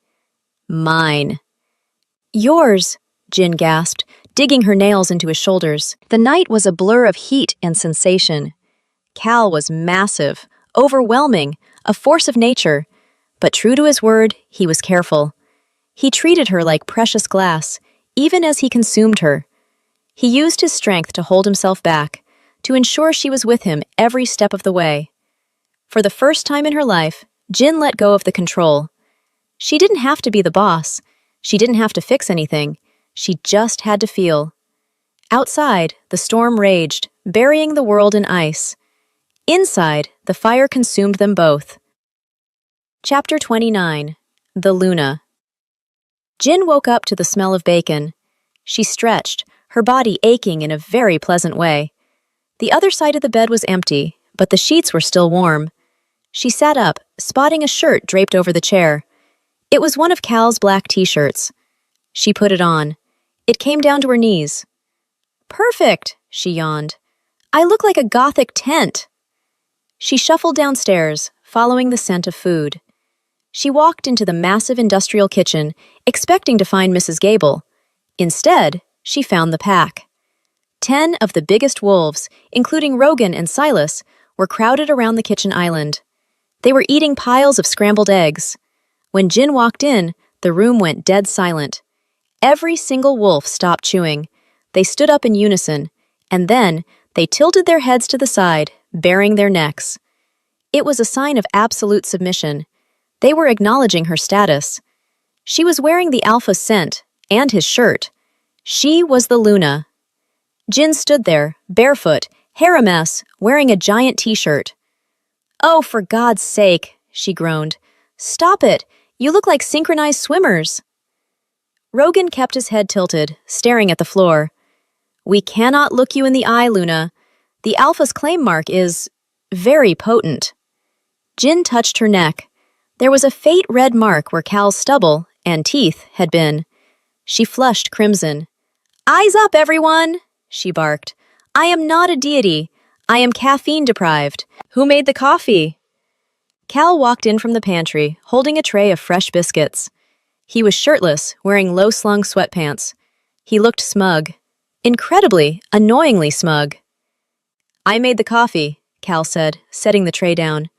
A: Mine. Yours, Jin gasped, digging her nails into his shoulders. The night was a blur of heat and sensation. Cal was massive, overwhelming, a force of nature. But true to his word, he was careful. He treated her like precious glass, even as he consumed her. He used his strength to hold himself back, to ensure she was with him every step of the way. For the first time in her life, Jin let go of the control. She didn't have to be the boss. She didn't have to fix anything. She just had to feel. Outside, the storm raged, burying the world in ice. Inside, the fire consumed them both. Chapter 29. The Luna. Jin woke up to the smell of bacon. She stretched, her body aching in a very pleasant way. The other side of the bed was empty, but the sheets were still warm. She sat up, spotting a shirt draped over the chair. It was one of Cal's black t-shirts. She put it on. It came down to her knees. Perfect, she yawned. I look like a gothic tent. She shuffled downstairs, following the scent of food. She walked into the massive industrial kitchen, expecting to find Mrs. Gable. Instead, she found the pack. 10 of the biggest wolves, including Rogan and Silas, were crowded around the kitchen island. They were eating piles of scrambled eggs. When Jin walked in, the room went dead silent. Every single wolf stopped chewing. They stood up in unison, and then they tilted their heads to the side, baring their necks. It was a sign of absolute submission. They were acknowledging her status. She was wearing the alpha scent and his shirt. She was the Luna. Jin stood there, barefoot, hair a mess, wearing a giant t-shirt. Oh, for God's sake, she groaned. Stop it! You look like synchronized swimmers. Rogan kept his head tilted, staring at the floor. We cannot look you in the eye, Luna. The Alpha's claim mark is very potent. Jin touched her neck. There was a faint red mark where Cal's stubble and teeth had been. She flushed crimson. Eyes up, everyone, she barked. I am not a deity. I am caffeine deprived. Who made the coffee? Cal walked in from the pantry, holding a tray of fresh biscuits. He was shirtless, wearing low-slung sweatpants. He looked smug. Incredibly, annoyingly smug. I made the coffee, Cal said, setting the tray down.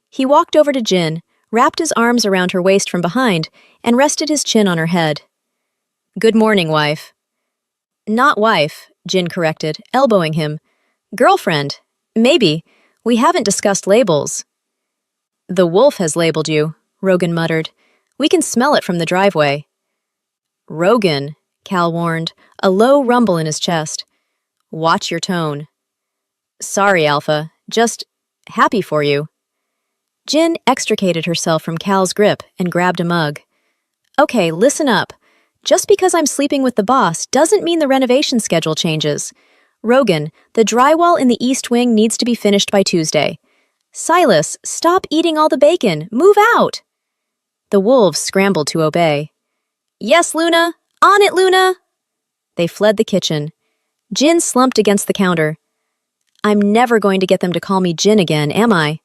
A: He walked over to Jin, wrapped his arms around her waist from behind, and rested his chin on her head. Good morning, wife. Not wife, Jin corrected, elbowing him. Girlfriend. Maybe. We haven't discussed labels. The wolf has labeled you, Rogan muttered. We can smell it from the driveway. Rogan, Cal warned, a low rumble in his chest. Watch your tone. Sorry, Alpha. Just happy for you. Jin extricated herself from Cal's grip and grabbed a mug. Okay, listen up. Just because I'm sleeping with the boss doesn't mean the renovation schedule changes. Rogan, the drywall in the East Wing needs to be finished by Tuesday. Silas, stop eating all the bacon. Move out. The wolves scrambled to obey. Yes, Luna. On it, Luna. They fled the kitchen. Jin slumped against the counter. I'm never going to get them to call me Jin again, am I?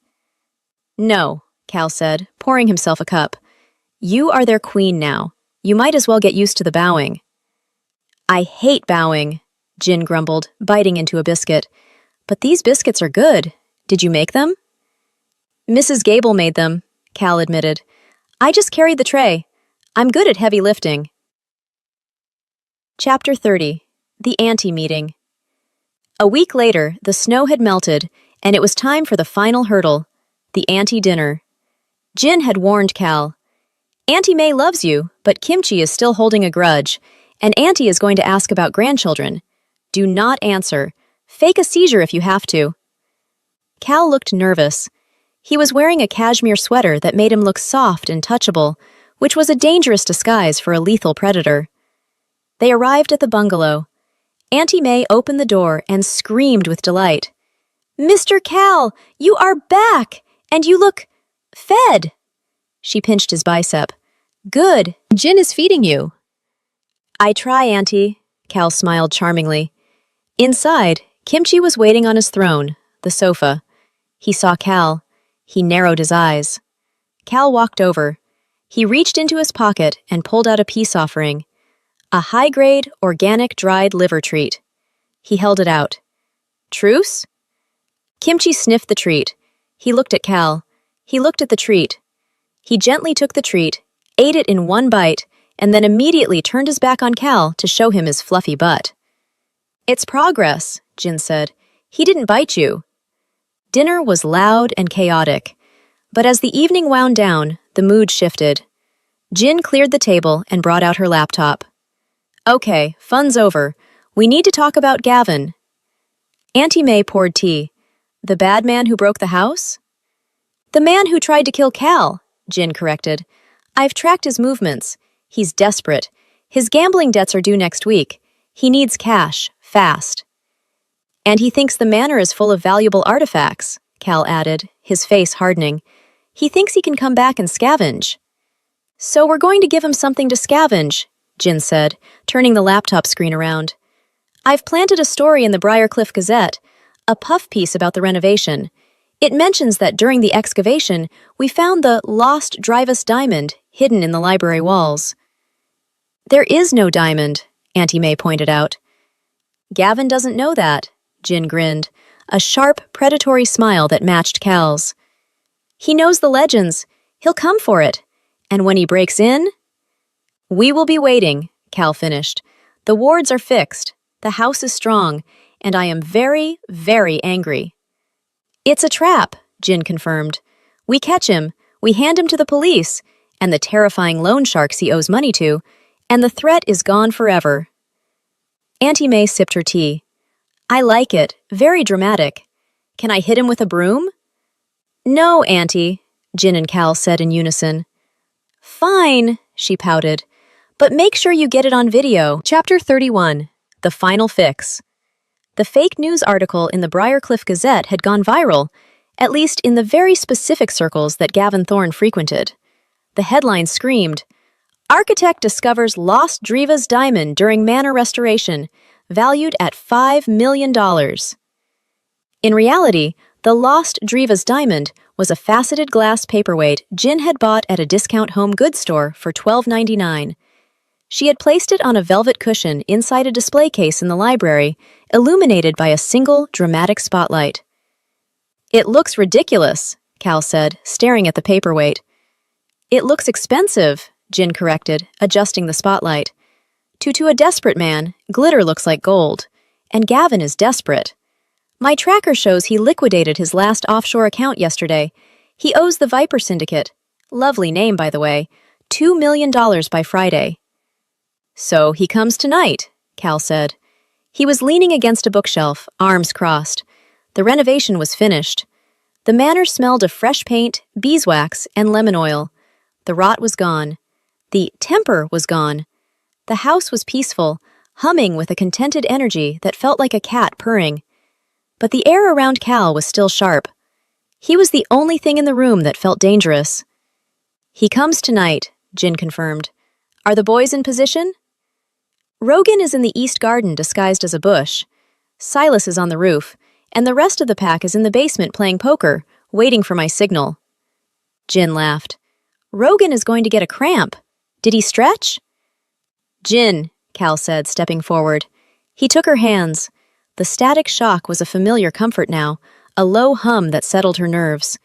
A: No, Cal said, pouring himself a cup. You are their queen now. You might as well get used to the bowing. I hate bowing, Jin grumbled, biting into a biscuit. But these biscuits are good. Did you make them? Mrs. Gable made them, Cal admitted. I just carried the tray. I'm good at heavy lifting. Chapter 30. The Auntie Meeting. A week later, the snow had melted, and it was time for the final hurdle, the Auntie dinner. Jin had warned Cal. Auntie May loves you, but Kimchi is still holding a grudge, and Auntie is going to ask about grandchildren. Do not answer. Fake a seizure if you have to. Cal looked nervous. He was wearing a cashmere sweater that made him look soft and touchable, which was a dangerous disguise for a lethal predator. They arrived at the bungalow. Auntie May opened the door and screamed with delight. Mr. Cal, you are back, and you look fed. She pinched his bicep. Good, Jin is feeding you. I try, Auntie, Cal smiled charmingly. Inside, Kimchi was waiting on his throne, the sofa. He saw Cal. He narrowed his eyes. Cal walked over. He reached into his pocket and pulled out a peace offering. A high-grade, organic dried liver treat. He held it out. Truce? Kimchi sniffed the treat. He looked at Cal. He looked at the treat. He gently took the treat, ate it in one bite, and then immediately turned his back on Cal to show him his fluffy butt. It's progress, Jin said. He didn't bite you. Dinner was loud and chaotic, but as the evening wound down, the mood shifted. Jin cleared the table and brought out her laptop. Okay, fun's over. We need to talk about Gavin. Auntie May poured tea. The bad man who broke the house? The man who tried to kill Cal, Jin corrected. I've tracked his movements. He's desperate. His gambling debts are due next week. He needs cash, fast. And he thinks the manor is full of valuable artifacts, Cal added, his face hardening. He thinks he can come back and scavenge. So we're going to give him something to scavenge, Jin said, turning the laptop screen around. I've planted a story in the Briarcliff Gazette, a puff piece about the renovation. It mentions that during the excavation, we found the lost Drivus diamond hidden in the library walls. There is no diamond, Auntie May pointed out. Gavin doesn't know that, Jin grinned, a sharp, predatory smile that matched Cal's. He knows the legends. He'll come for it. And when he breaks in? We will be waiting, Cal finished. The wards are fixed, the house is strong, and I am very, very angry. It's a trap, Jin confirmed. We catch him, we hand him to the police, and the terrifying loan sharks he owes money to, and the threat is gone forever. Auntie May sipped her tea. I like it, very dramatic. Can I hit him with a broom? No, Auntie, Jin and Cal said in unison. Fine, she pouted, but make sure you get it on video. Chapter 31, The Final Fix. The fake news article in the Briarcliff Gazette had gone viral, at least in the very specific circles that Gavin Thorne frequented. The headline screamed, Architect discovers lost Drivus diamond during manor restoration, valued at $5 million. In reality, the lost Drivus diamond was a faceted glass paperweight Jin had bought at a discount home goods store for $12.99. She had placed it on a velvet cushion inside a display case in the library, illuminated by a single dramatic spotlight. It looks ridiculous, Cal said, staring at the paperweight. It looks expensive, Jin corrected, adjusting the spotlight. To a desperate man, glitter looks like gold, and Gavin is desperate. My tracker shows he liquidated his last offshore account yesterday. He owes the Viper Syndicate, lovely name by the way, $2 million by Friday. So he comes tonight, Cal said. He was leaning against a bookshelf, arms crossed. The renovation was finished. The manor smelled of fresh paint, beeswax, and lemon oil. The rot was gone. The temper was gone. The house was peaceful, humming with a contented energy that felt like a cat purring. But the air around Cal was still sharp. He was the only thing in the room that felt dangerous. He comes tonight, Jin confirmed. Are the boys in position? Rogan is in the east garden disguised as a bush. Silas is on the roof, and the rest of the pack is in the basement playing poker, waiting for my signal. Jin laughed. Rogan is going to get a cramp. Did he stretch? Jin, Cal said, stepping forward. He took her hands. The static shock was a familiar comfort now, a low hum that settled her nerves.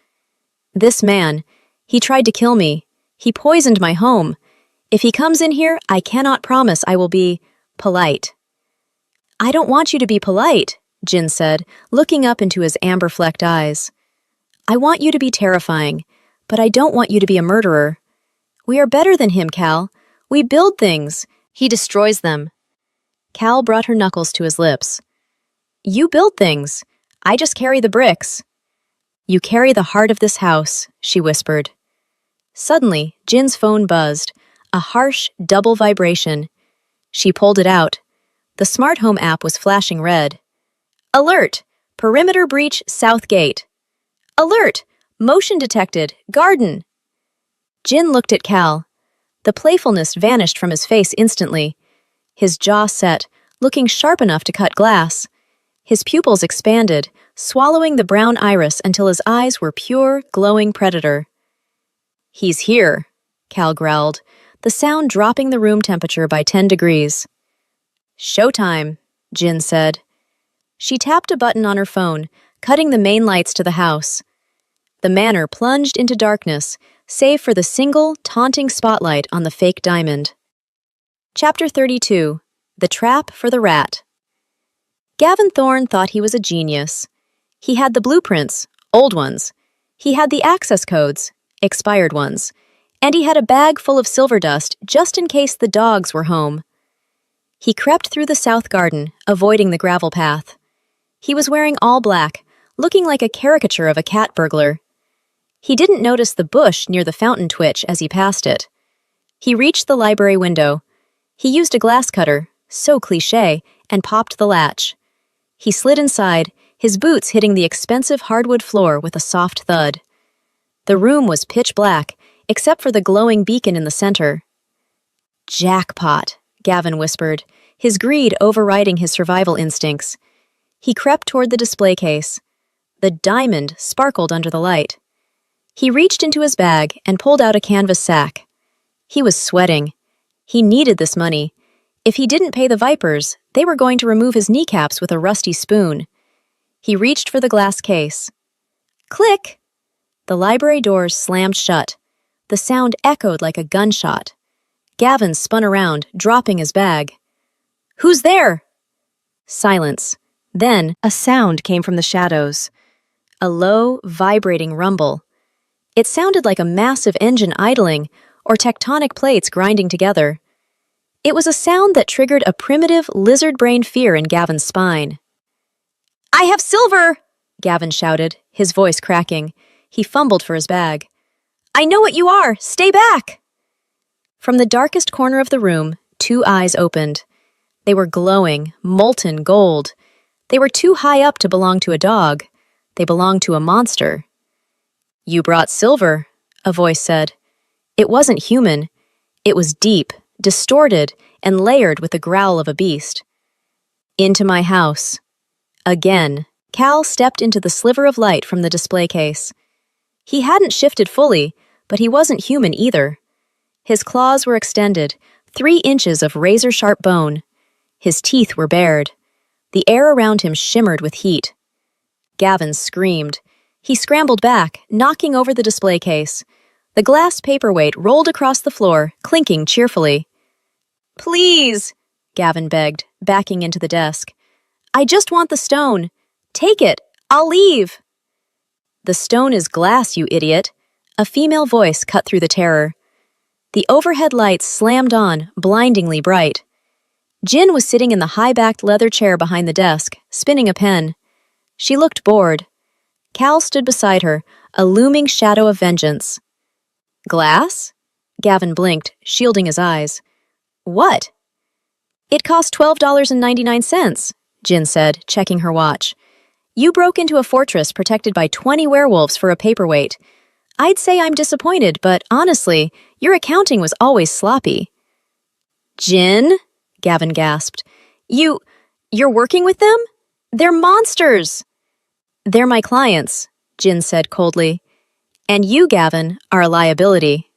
A: This man, he tried to kill me. He poisoned my home. If he comes in here, I cannot promise I will be polite. I don't want you to be polite, Jin said, looking up into his amber-flecked eyes. I want you to be terrifying, but I don't want you to be a murderer. We are better than him, Cal. We build things. He destroys them. Cal brought her knuckles to his lips. You build things. I just carry the bricks. You carry the heart of this house, she whispered. Suddenly, Jin's phone buzzed, a harsh, double vibration. She pulled it out. The smart home app was flashing red. Alert! Perimeter breach south gate. Alert! Motion detected. Garden. Jin looked at Cal. The playfulness vanished from his face instantly. His jaw set, looking sharp enough to cut glass. His pupils expanded, swallowing the brown iris until his eyes were pure, glowing predator. He's here, Cal growled, the sound dropping the room temperature by 10 degrees. Showtime, Jin said. She tapped a button on her phone, cutting the main lights to the house. The manor plunged into darkness, save for the single, taunting spotlight on the fake diamond. Chapter 32, The Trap for the Rat. Gavin Thorne thought he was a genius. He had the blueprints, old ones. He had the access codes, expired ones. And he had a bag full of silver dust just in case the dogs were home. He crept through the south garden, avoiding the gravel path. He was wearing all black, looking like a caricature of a cat burglar. He didn't notice the bush near the fountain twitch as he passed it. He reached the library window. He used a glass cutter, so cliché, and popped the latch. He slid inside, his boots hitting the expensive hardwood floor with a soft thud. The room was pitch black, except for the glowing beacon in the center. "Jackpot," Gavin whispered, his greed overriding his survival instincts. He crept toward the display case. The diamond sparkled under the light. He reached into his bag and pulled out a canvas sack. He was sweating. He needed this money. If he didn't pay the Vipers, they were going to remove his kneecaps with a rusty spoon. He reached for the glass case. Click! The library doors slammed shut. The sound echoed like a gunshot. Gavin spun around, dropping his bag. "Who's there?" Silence. Then, a sound came from the shadows. A low, vibrating rumble. It sounded like a massive engine idling or tectonic plates grinding together. It was a sound that triggered a primitive, lizard-brained fear in Gavin's spine. "I have silver!" Gavin shouted, his voice cracking. He fumbled for his bag. "I know what you are! Stay back!" From the darkest corner of the room, two eyes opened. They were glowing, molten gold. They were too high up to belong to a dog. They belonged to a monster. "You brought silver," a voice said. It wasn't human. It was deep, distorted, and layered with the growl of a beast. "Into my house." Again, Cal stepped into the sliver of light from the display case. He hadn't shifted fully, but he wasn't human either. His claws were extended, 3 inches of razor-sharp bone. His teeth were bared. The air around him shimmered with heat. Gavin screamed. He scrambled back, knocking over the display case. The glass paperweight rolled across the floor, clinking cheerfully. "Please," Gavin begged, backing into the desk. "I just want the stone. Take it. I'll leave." "The stone is glass, you idiot," a female voice cut through the terror. The overhead lights slammed on, blindingly bright. Jin was sitting in the high-backed leather chair behind the desk, spinning a pen. She looked bored. Cal stood beside her, a looming shadow of vengeance. "Glass?" Gavin blinked, shielding his eyes. "What?" "It cost $12.99, Jin said, checking her watch. "You broke into a fortress protected by 20 werewolves for a paperweight. I'd say I'm disappointed, but honestly, your accounting was always sloppy." "Jin?" Gavin gasped. You're working with them? They're monsters!" "They're my clients," Jin said coldly. "And you, Gavin, are a liability."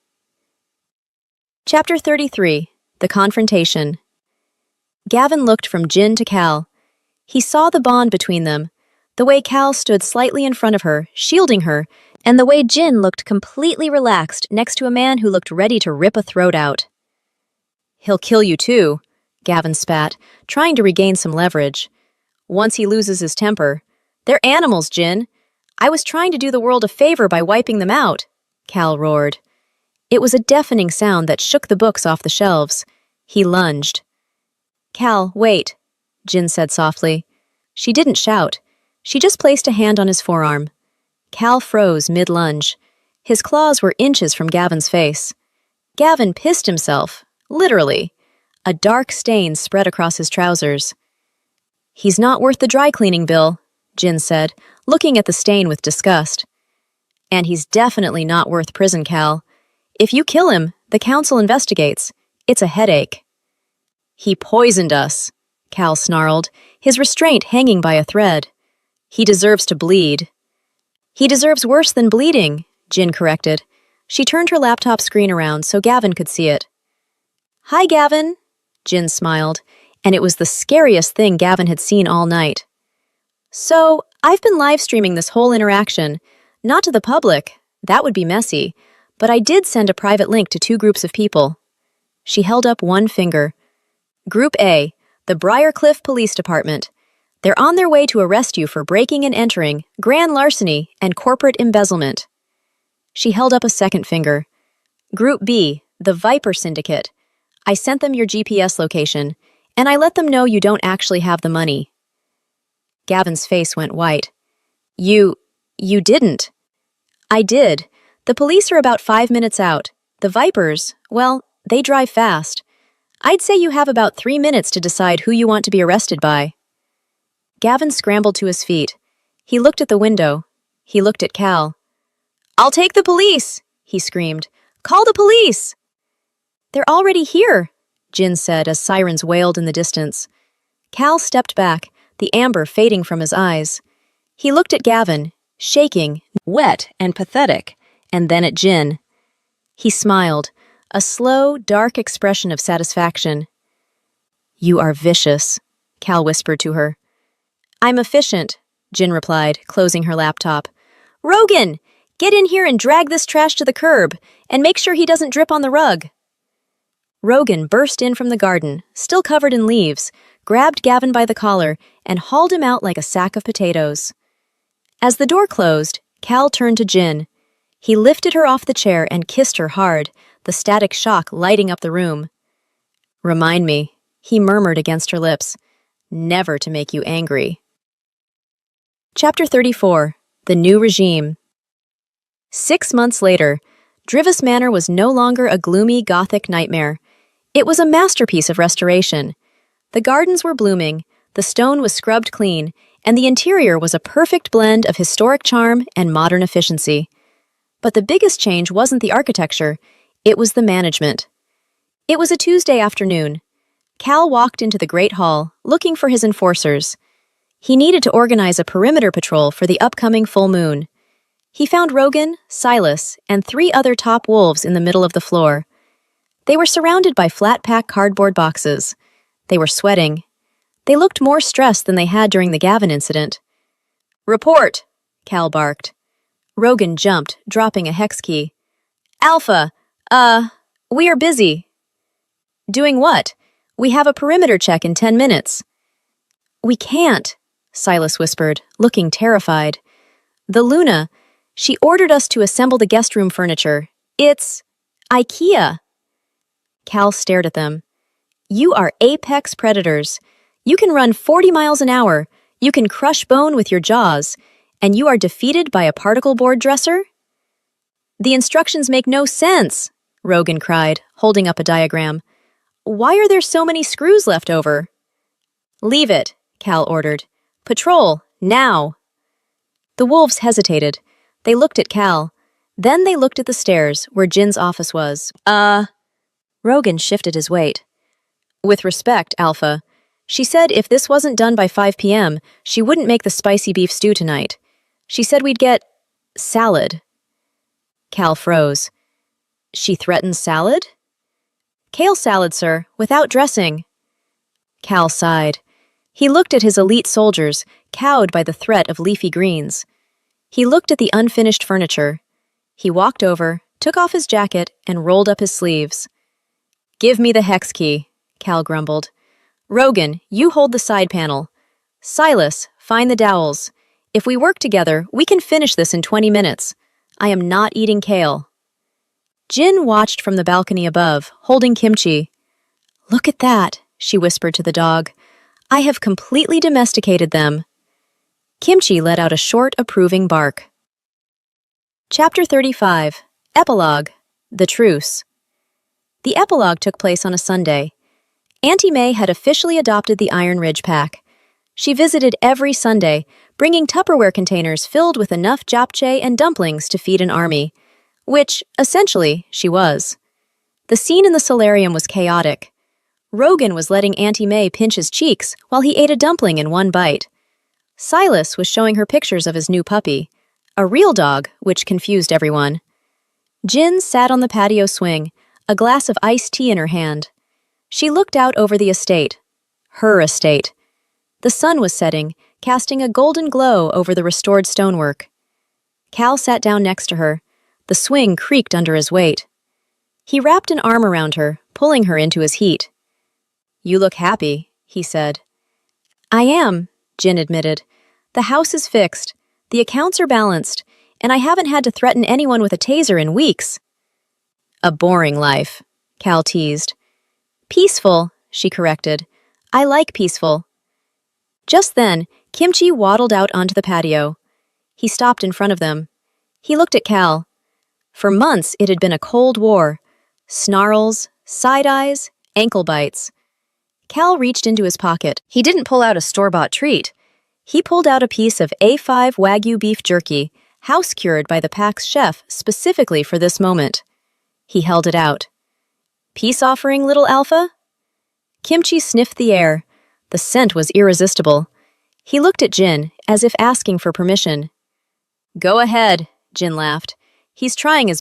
A: Chapter 33. The Confrontation. Gavin looked from Jin to Cal. He saw the bond between them, the way Cal stood slightly in front of her, shielding her, and the way Jin looked completely relaxed next to a man who looked ready to rip a throat out. "He'll kill you too," Gavin spat, trying to regain some leverage. "Once he loses his temper. They're animals, Jin. I was trying to do the world a favor by wiping them out," Cal roared. It was a deafening sound that shook the books off the shelves. He lunged. "Cal, wait," Jin said softly. She didn't shout. She just placed a hand on his forearm. Cal froze mid-lunge. His claws were inches from Gavin's face. Gavin pissed himself, literally. A dark stain spread across his trousers. "He's not worth the dry cleaning bill," Jin said, looking at the stain with disgust. "And he's definitely not worth prison, Cal. If you kill him, the council investigates. It's a headache." "He poisoned us," Cal snarled, his restraint hanging by a thread. "He deserves to bleed." "He deserves worse than bleeding," Jin corrected. She turned her laptop screen around so Gavin could see it. "Hi, Gavin," Jin smiled, and it was the scariest thing Gavin had seen all night. "So, I've been live streaming this whole interaction. Not to the public, that would be messy, but I did send a private link to 2 groups of people." She held up one finger. "Group A, the Briarcliff Police Department. They're on their way to arrest you for breaking and entering, grand larceny, and corporate embezzlement." She held up a second finger. "Group B, the Viper Syndicate. I sent them your GPS location, and I let them know you don't actually have the money." Gavin's face went white. You didn't." "I did. The police are about 5 minutes out. The Vipers, well, they drive fast. I'd say you have about 3 minutes to decide who you want to be arrested by." Gavin scrambled to his feet. He looked at the window. He looked at Cal. "I'll take the police," he screamed. Call the police! They're already here, Jin said as sirens wailed in the distance. Cal stepped back, the amber fading from his eyes. He looked at Gavin, shaking, wet and pathetic, and then at Jin. He smiled, a slow, dark expression of satisfaction. You are vicious, Cal whispered to her. I'm efficient, Jin replied, closing her laptop. Rogan, get in here and drag this trash to the curb, and make sure he doesn't drip on the rug. Rogan burst in from the garden, still covered in leaves, grabbed Gavin by the collar, and hauled him out like a sack of potatoes. As the door closed, Cal turned to Jin. He lifted her off the chair and kissed her hard, the static shock lighting up the room. Remind me, he murmured against her lips, never to make you angry. Chapter 34. The New Regime. 6 months later, Drivus Manor was no longer a gloomy Gothic nightmare. It was a masterpiece of restoration. The gardens were blooming, the stone was scrubbed clean, and the interior was a perfect blend of historic charm and modern efficiency. But the biggest change wasn't the architecture, it was the management. It was a Tuesday afternoon. Cal walked into the Great Hall, looking for his enforcers. He needed to organize a perimeter patrol for the upcoming full moon. He found Rogan, Silas, and 3 other top wolves in the middle of the floor. They were surrounded by flat-pack cardboard boxes. They were sweating. They looked more stressed than they had during the Gavin incident. Report, Cal barked. Rogan jumped, dropping a hex key. Alpha, we are busy. Doing what? We have a perimeter check in 10 minutes. We can't, Silas whispered, looking terrified. The Luna, she ordered us to assemble the guest room furniture. It's IKEA. Cal stared at them. You are apex predators. You can run 40 miles an hour, you can crush bone with your jaws, and you are defeated by a particle board dresser? The instructions make no sense, Rogan cried, holding up a diagram. Why are there so many screws left over? Leave it, Cal ordered. Patrol, now. The wolves hesitated. They looked at Cal. Then they looked at the stairs, where Jin's office was. Rogan shifted his weight. With respect, Alpha. She said if this wasn't done by 5 p.m., she wouldn't make the spicy beef stew tonight. She said we'd get salad. Cal froze. She threatened salad? Kale salad, sir, without dressing. Cal sighed. He looked at his elite soldiers, cowed by the threat of leafy greens. He looked at the unfinished furniture. He walked over, took off his jacket, and rolled up his sleeves. Give me the hex key, Cal grumbled. Rogan, you hold the side panel. Silas, find the dowels. If we work together, we can finish this in 20 minutes. I am not eating kale. Jin watched from the balcony above, holding kimchi. Look at that, she whispered to the dog. I have completely domesticated them. Kimchi let out a short, approving bark. Chapter 35. Epilogue. The Truce. The epilogue took place on a Sunday. Auntie May had officially adopted the Iron Ridge Pack. She visited every Sunday, bringing Tupperware containers filled with enough japchae and dumplings to feed an army, which, essentially, she was. The scene in the solarium was chaotic. Rogan was letting Auntie May pinch his cheeks while he ate a dumpling in one bite. Silas was showing her pictures of his new puppy, a real dog, which confused everyone. Jin sat on the patio swing, a glass of iced tea in her hand. She looked out over the estate. Her estate. The sun was setting, casting a golden glow over the restored stonework. Cal sat down next to her. The swing creaked under his weight. He wrapped an arm around her, pulling her into his heat. You look happy, he said. I am, Jin admitted. The house is fixed, the accounts are balanced, and I haven't had to threaten anyone with a taser in weeks. A boring life, Cal teased. Peaceful, she corrected. I like peaceful. Just then, Kimchi waddled out onto the patio. He stopped in front of them. He looked at Cal. For months, it had been a cold war. Snarls, side eyes, ankle bites. Cal reached into his pocket. He didn't pull out a store-bought treat. He pulled out a piece of A5 Wagyu beef jerky, house-cured by the pack's chef specifically for this moment. He held it out. Peace offering, little Alpha? Kimchi sniffed the air. The scent was irresistible. He looked at Jin, as if asking for permission. Go ahead, Jin laughed. He's trying his